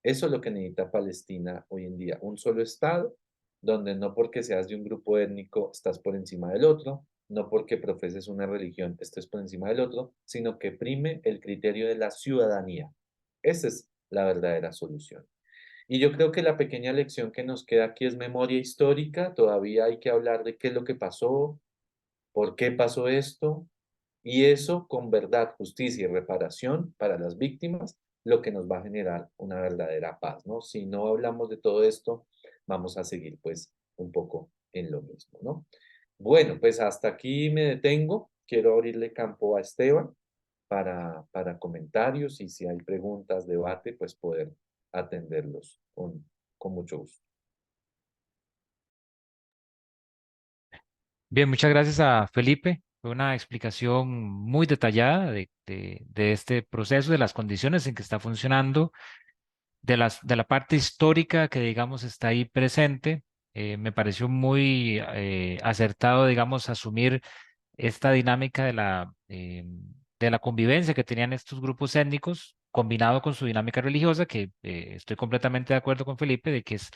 Eso es lo que necesita Palestina hoy en día, un solo Estado, donde no porque seas de un grupo étnico estás por encima del otro, no porque profeses una religión estés por encima del otro, sino que prime el criterio de la ciudadanía. Esa es la verdadera solución. Y yo creo que la pequeña lección que nos queda aquí es memoria histórica. Todavía hay que hablar de qué es lo que pasó, por qué pasó esto, y eso con verdad, justicia y reparación para las víctimas, lo que nos va a generar una verdadera paz, ¿no? Si no hablamos de todo esto, vamos a seguir pues un poco en lo mismo, ¿no? Bueno, pues hasta aquí me detengo. Quiero abrirle campo a Esteban para comentarios, y si hay preguntas, debate, pues poder atenderlos con mucho gusto. Bien, muchas gracias a Felipe. Fue una explicación muy detallada de este proceso, de las condiciones en que está funcionando, de la parte histórica que, digamos, está ahí presente. Me pareció muy acertado, digamos, asumir esta dinámica de la convivencia que tenían estos grupos étnicos, combinado con su dinámica religiosa, que estoy completamente de acuerdo con Felipe, de que es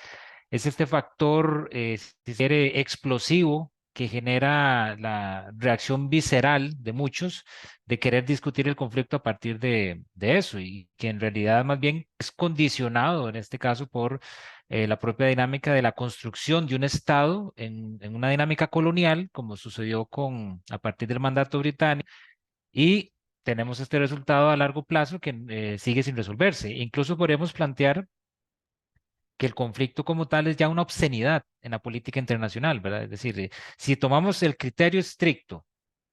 este factor, si se quiere, explosivo, que genera la reacción visceral de muchos de querer discutir el conflicto a partir de eso, y que en realidad más bien es condicionado en este caso por la propia dinámica de la construcción de un Estado en una dinámica colonial, como sucedió a partir del mandato británico, y tenemos este resultado a largo plazo que sigue sin resolverse. Incluso podríamos plantear que el conflicto como tal es ya una obscenidad en la política internacional, ¿verdad? Es decir, si tomamos el criterio estricto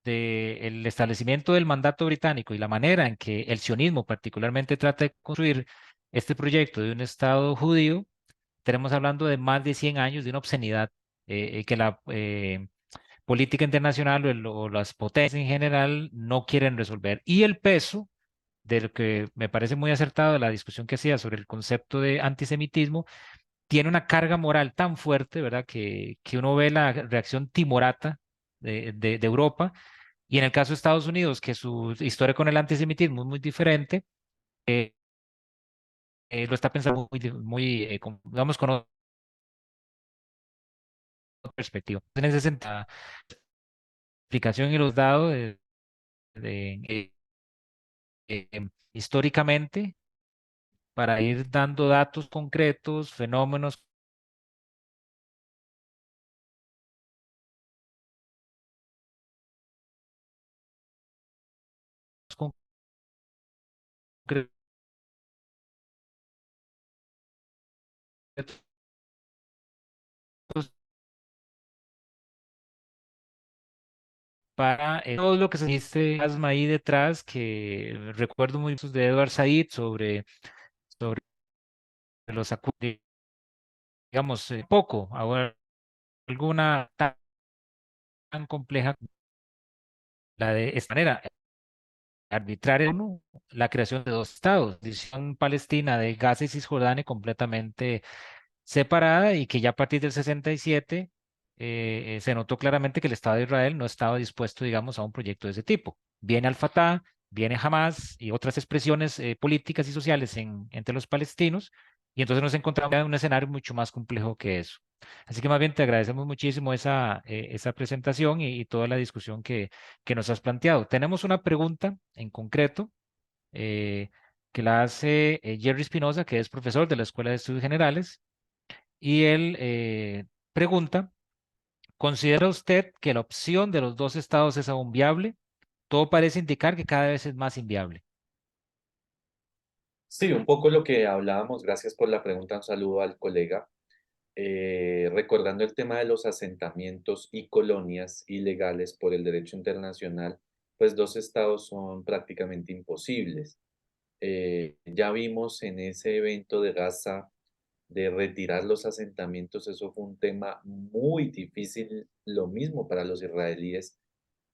del establecimiento del mandato británico y la manera en que el sionismo particularmente trata de construir este proyecto de un Estado judío, estaremos hablando de más de 100 años de una obscenidad que la política internacional o las potencias en general no quieren resolver. Y el peso de lo que me parece muy acertado de la discusión que hacía sobre el concepto de antisemitismo, tiene una carga moral tan fuerte, ¿verdad? Que uno ve la reacción timorata de Europa, y en el caso de Estados Unidos, que su historia con el antisemitismo es muy diferente, lo está pensando digamos, con otra perspectiva. En ese sentido, la explicación y los dados históricamente para ir dando datos concretos, fenómenos concretos para todo lo que se dice plasma ahí detrás, que recuerdo muy bien de Edward Said sobre los digamos, poco, ahora alguna tan compleja, la de esta manera, arbitraria, ¿no? La creación de dos estados, división Palestina de Gaza y Cisjordania completamente separada y que ya a partir del 67 se notó claramente que el Estado de Israel no estaba dispuesto, digamos, a un proyecto de ese tipo. Viene Al-Fatah, viene Hamas y otras expresiones políticas y sociales entre los palestinos, y entonces nos encontramos en un escenario mucho más complejo que eso. Así que más bien te agradecemos muchísimo esa presentación y toda la discusión que nos has planteado. Tenemos una pregunta en concreto que la hace Jerry Espinosa, que es profesor de la Escuela de Estudios Generales, y él pregunta, ¿considera usted que la opción de los dos estados es aún viable? Todo parece indicar que cada vez es más inviable. Sí, un poco lo que hablábamos, gracias por la pregunta, un saludo al colega. Recordando el tema de los asentamientos y colonias ilegales por el derecho internacional, pues dos estados son prácticamente imposibles. Ya vimos en ese evento de Gaza de retirar los asentamientos, eso fue un tema muy difícil, lo mismo para los israelíes,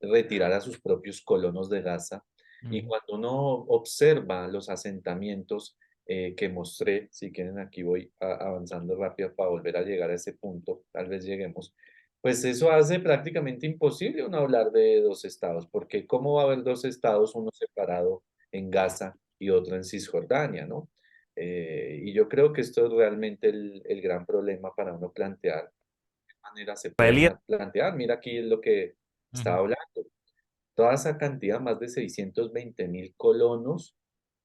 retirar a sus propios colonos de Gaza. Y cuando uno observa los asentamientos que mostré, si quieren aquí voy avanzando rápido para volver a llegar a ese punto, tal vez lleguemos, pues eso hace prácticamente imposible uno hablar de dos estados, porque ¿cómo va a haber dos estados, uno separado en Gaza y otro en Cisjordania, ¿no? Y yo creo que esto es realmente el gran problema para uno plantear de qué manera se puede plantear. Mira aquí lo que estaba hablando. Toda esa cantidad, más de 620.000 colonos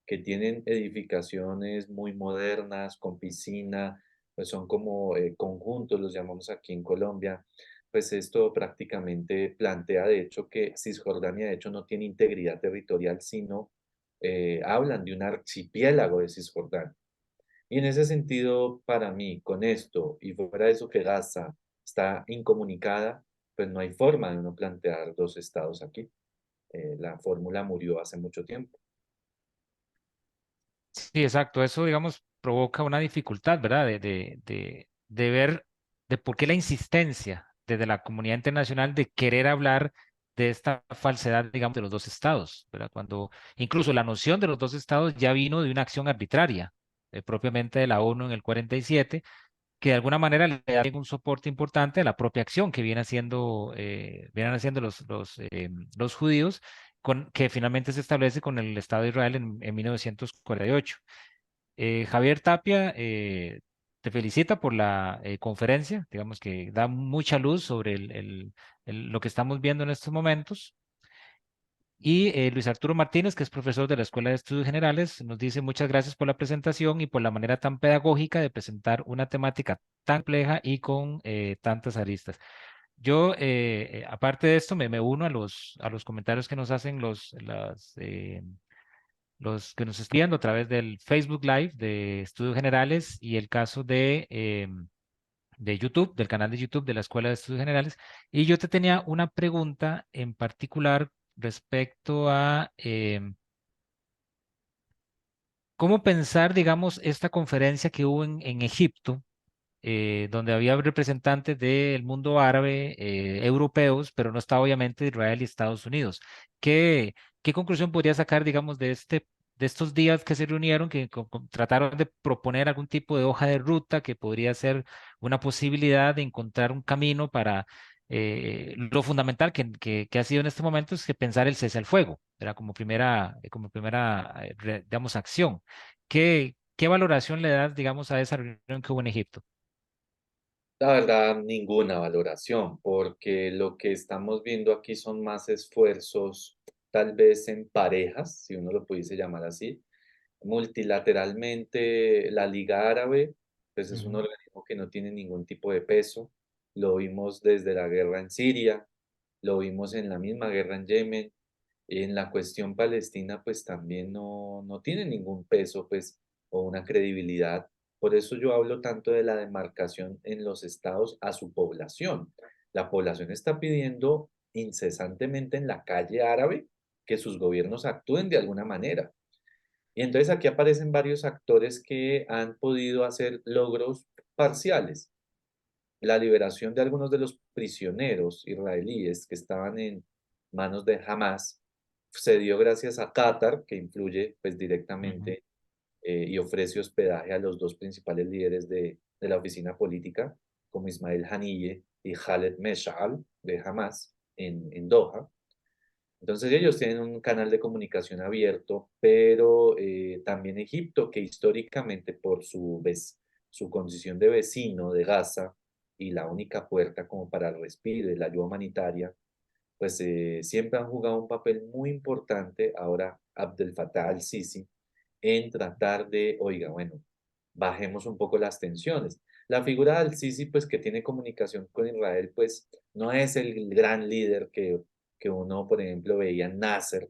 que tienen edificaciones muy modernas, con piscina, pues son como conjuntos, los llamamos aquí en Colombia, pues esto prácticamente plantea de hecho que Cisjordania de hecho no tiene integridad territorial, sino hablan de un archipiélago de Cisjordania. Y en ese sentido, para mí, con esto y fuera de eso que Gaza está incomunicada, pues no hay forma de uno plantear dos estados aquí. La fórmula murió hace mucho tiempo. Sí, exacto. Eso, digamos, provoca una dificultad, ¿verdad? De ver de por qué la insistencia desde la comunidad internacional de querer hablar de esta falsedad, digamos, de los dos estados, ¿verdad? Cuando incluso la noción de los dos estados ya vino de una acción arbitraria, propiamente de la ONU en el 47, que de alguna manera le da un soporte importante a la propia acción que vienen haciendo los judíos, que finalmente se establece con el Estado de Israel en 1948. Javier Tapia te felicita por la conferencia, digamos que da mucha luz sobre lo que estamos viendo en estos momentos. Y Luis Arturo Martínez, que es profesor de la Escuela de Estudios Generales, nos dice muchas gracias por la presentación y por la manera tan pedagógica de presentar una temática tan compleja y con tantas aristas. Yo, aparte de esto, me uno a los comentarios que nos hacen los que nos están viendo a través del Facebook Live de Estudios Generales y el caso de YouTube, del canal de YouTube de la Escuela de Estudios Generales. Y yo te tenía una pregunta en particular respecto a cómo pensar, digamos, esta conferencia que hubo en Egipto, donde había representantes del mundo árabe, europeos, pero no estaba obviamente Israel y Estados Unidos. ¿Qué conclusión podría sacar, digamos, de estos días que se reunieron, que trataron de proponer algún tipo de hoja de ruta que podría ser una posibilidad de encontrar un camino para lo fundamental que ha sido en este momento es que pensar el cese al fuego, era como primera digamos, acción. ¿Qué ¿Qué valoración le das, digamos, a esa reunión que hubo en Egipto? La verdad, ninguna valoración, porque lo que estamos viendo aquí son más esfuerzos, tal vez en parejas, si uno lo pudiese llamar así. Multilateralmente, la Liga Árabe, pues es un organismo que no tiene ningún tipo de peso. Lo vimos desde la guerra en Siria, lo vimos en la misma guerra en Yemen. En la cuestión palestina, pues también no tiene ningún peso, pues, o una credibilidad. Por eso yo hablo tanto de la demarcación en los estados a su población. La población está pidiendo incesantemente en la calle árabe que sus gobiernos actúen de alguna manera. Y entonces aquí aparecen varios actores que han podido hacer logros parciales. La liberación de algunos de los prisioneros israelíes que estaban en manos de Hamas se dio gracias a Qatar, que influye pues directamente y ofrece hospedaje a los dos principales líderes de la oficina política, como Ismael Haniyeh y Khaled Meshal de Hamas en Doha. Entonces ellos tienen un canal de comunicación abierto, pero también Egipto, que históricamente por su condición de vecino de Gaza y la única puerta como para el respiro y la ayuda humanitaria, pues siempre han jugado un papel muy importante ahora Abdel Fattah al-Sisi en tratar de, oiga, bueno, bajemos un poco las tensiones. La figura del Sisi, pues que tiene comunicación con Israel, pues no es el gran líder que uno, por ejemplo, veía en Nasser,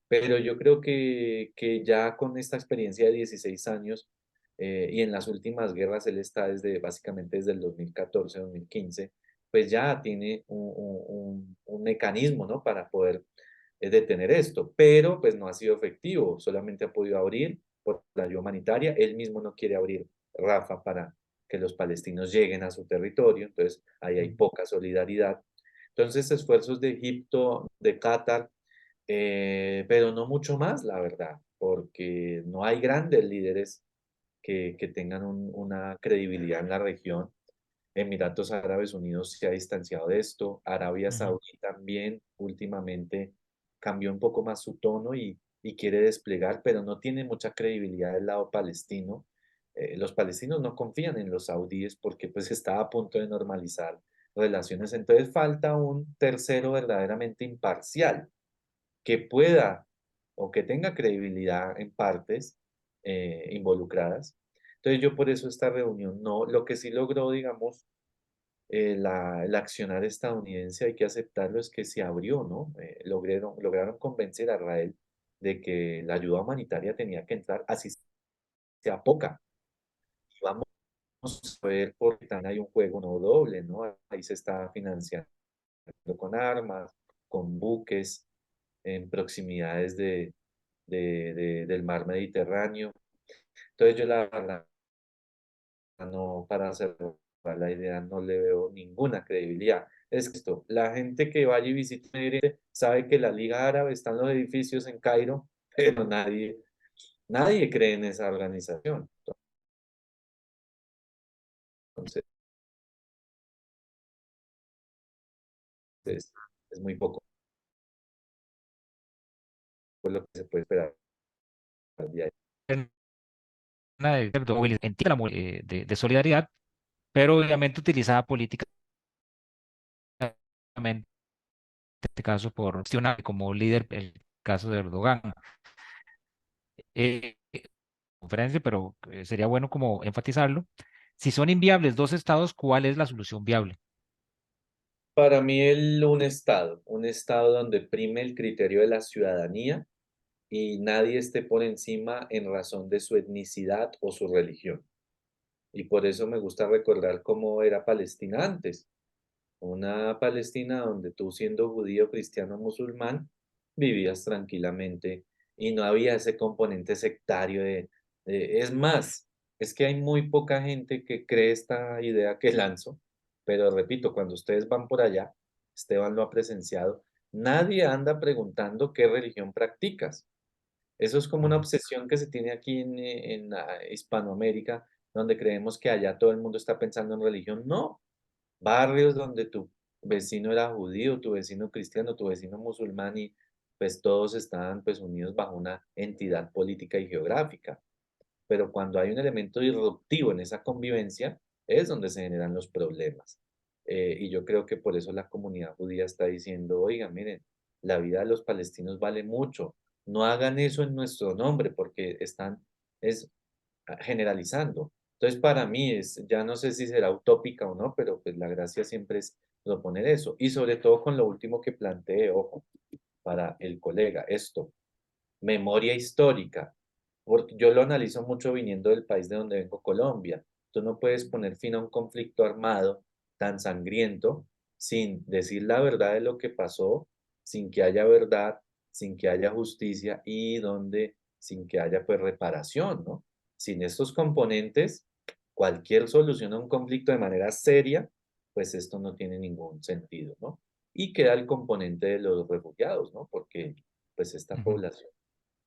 pero yo creo que ya con esta experiencia de 16 años y en las últimas guerras, él está básicamente desde el 2014-2015, pues ya tiene un mecanismo, ¿no? Para poder detener esto, pero pues no ha sido efectivo, solamente ha podido abrir por la ayuda humanitaria, él mismo no quiere abrir Rafa para que los palestinos lleguen a su territorio, entonces ahí hay poca solidaridad. Entonces, esfuerzos de Egipto, de Qatar, pero no mucho más, la verdad, porque no hay grandes líderes que tengan una credibilidad en la región. Emiratos Árabes Unidos se ha distanciado de esto. Arabia Saudí también últimamente cambió un poco más su tono y quiere desplegar, pero no tiene mucha credibilidad del lado palestino. Los palestinos no confían en los saudíes porque pues está a punto de normalizar relaciones. Entonces falta un tercero verdaderamente imparcial que pueda o que tenga credibilidad en partes involucradas. Entonces yo por eso esta reunión no, lo que sí logró, digamos, el accionar estadounidense, hay que aceptarlo, es que se abrió, ¿no? Lograron convencer a Israel de que la ayuda humanitaria tenía que entrar, así sea poca. Y vamos a ver, porque también hay un juego no doble, ¿no? Ahí se está financiando con armas, con buques, en proximidades del mar Mediterráneo. Entonces yo la verdad, no, para hacer la idea, no le veo ninguna credibilidad. Es esto, la gente que vaya y visite Medio Oriente sabe que la Liga Árabe está en los edificios en Cairo, pero nadie cree en esa organización. Entonces, es muy poco lo que se puede esperar de ahí. De solidaridad, pero obviamente utilizada políticamente, en este caso por cuestionar como líder el caso de Erdogan. Conferencia, pero sería bueno como enfatizarlo. Si son inviables dos estados, ¿cuál es la solución viable? Para mí, un estado donde prime el criterio de la ciudadanía y nadie esté por encima en razón de su etnicidad o su religión. Y por eso me gusta recordar cómo era Palestina antes. Una Palestina donde tú, siendo judío, cristiano, musulmán, vivías tranquilamente y no había ese componente sectario es más, es que hay muy poca gente que cree esta idea que lanzo, pero repito, cuando ustedes van por allá, Esteban lo ha presenciado, nadie anda preguntando qué religión practicas. Eso es como una obsesión que se tiene aquí en Hispanoamérica, donde creemos que allá todo el mundo está pensando en religión. No, barrios donde tu vecino era judío, tu vecino cristiano, tu vecino musulmán y pues todos estaban pues unidos bajo una entidad política y geográfica. pero cuando hay un elemento disruptivo en esa convivencia, es donde se generan los problemas. Y yo creo que por eso la comunidad judía está diciendo, oiga, miren, la vida de los palestinos vale mucho, no hagan eso en nuestro nombre, porque están generalizando. Entonces, para mí, ya no sé si será utópica o no, pero pues la gracia siempre es proponer eso. Y sobre todo con lo último que planteé, ojo, para el colega, esto, memoria histórica, porque yo lo analizo mucho viniendo del país de donde vengo, Colombia. Tú no puedes poner fin a un conflicto armado tan sangriento sin decir la verdad de lo que pasó, sin que haya verdad, sin que haya justicia y sin que haya pues reparación, ¿no? Sin estos componentes, cualquier solución a un conflicto de manera seria, pues esto no tiene ningún sentido, ¿no? Y queda el componente de los refugiados, ¿no? Porque pues esta población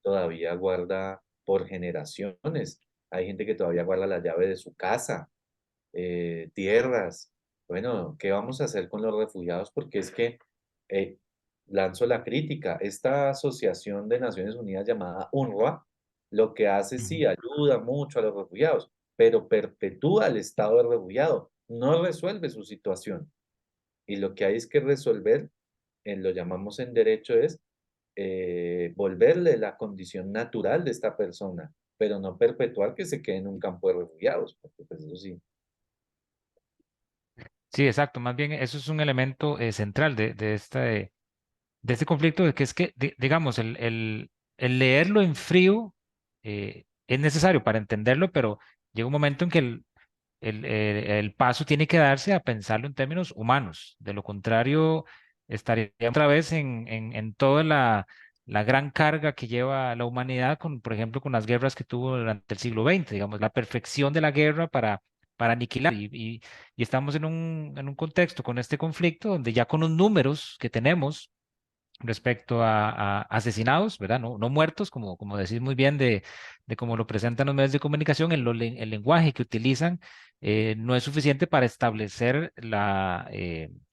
todavía guarda por generaciones. Hay gente que todavía guarda la llave de su casa, tierras. Bueno, ¿qué vamos a hacer con los refugiados? Porque es que lanzo la crítica. Esta asociación de Naciones Unidas llamada UNRWA, lo que hace sí ayuda mucho a los refugiados, pero perpetúa el estado de refugiado, no resuelve su situación. Y lo que hay es que resolver, lo llamamos en derecho, es volverle la condición natural de esta persona, pero no perpetuar que se quede en un campo de refugiados, porque pues eso sí. Sí, exacto. Más bien, eso es un elemento central de este conflicto, de que es que, digamos, el leerlo en frío es necesario para entenderlo, pero llega un momento en que el paso tiene que darse a pensarlo en términos humanos. De lo contrario, estaría otra vez en toda la gran carga que lleva la humanidad, por ejemplo, con las guerras que tuvo durante el siglo XX, digamos, la perfección de la guerra para aniquilar. Y estamos en un contexto con este conflicto donde ya con los números que tenemos respecto a asesinados, ¿verdad? No muertos, como decís muy bien de cómo lo presentan los medios de comunicación, el lenguaje que utilizan no es suficiente para establecer la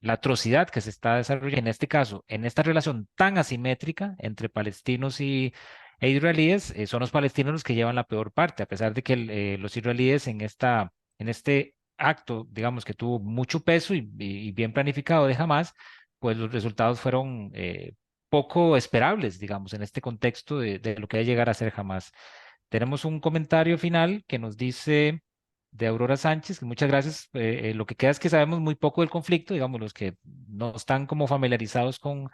atrocidad que se está desarrollando, en este caso, en esta relación tan asimétrica entre palestinos e israelíes. Son los palestinos los que llevan la peor parte, a pesar de que los israelíes en este acto, digamos, que tuvo mucho peso y bien planificado de Hamás, pues los resultados fueron poco esperables, digamos, en este contexto de lo que va a llegar a ser Hamás. Tenemos un comentario final que nos dice de Aurora Sánchez, que muchas gracias. Lo que queda es que sabemos muy poco del conflicto, digamos, los que no están como familiarizados con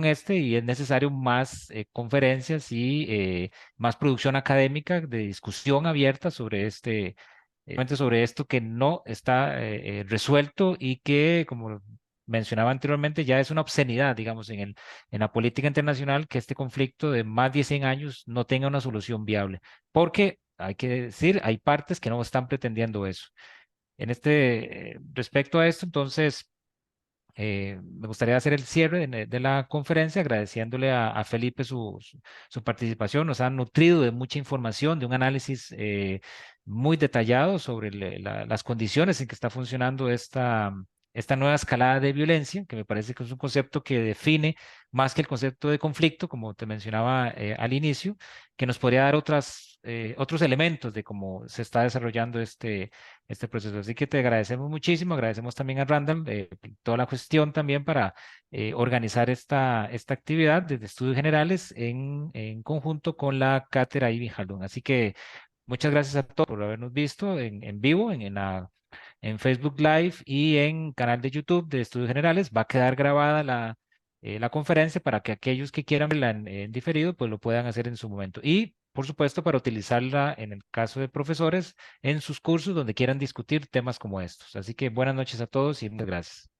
este, y es necesario más conferencias y más producción académica de discusión abierta sobre sobre esto que no está resuelto y que, como mencionaba anteriormente, ya es una obscenidad, digamos, en la política internacional, que este conflicto de más de 100 años no tenga una solución viable, porque hay que decir, hay partes que no están pretendiendo eso. Respecto a esto, entonces, me gustaría hacer el cierre de la conferencia agradeciéndole a Felipe su participación. Nos han nutrido de mucha información, de un análisis muy detallado sobre las condiciones en que está funcionando esta nueva escalada de violencia, que me parece que es un concepto que define más que el concepto de conflicto, como te mencionaba al inicio, que nos podría dar otros elementos de cómo se está desarrollando este proceso. Así que te agradecemos muchísimo, agradecemos también a Randall toda la gestión también para organizar esta actividad desde Estudios Generales en conjunto con la Cátedra Ibn Khaldun. Así que muchas gracias a todos por habernos visto en vivo, en Facebook Live y en canal de YouTube de Estudios Generales. Va a quedar grabada la conferencia para que aquellos que quieran verla en diferido, pues lo puedan hacer en su momento. Y, por supuesto, para utilizarla en el caso de profesores en sus cursos donde quieran discutir temas como estos. Así que buenas noches a todos y muchas gracias.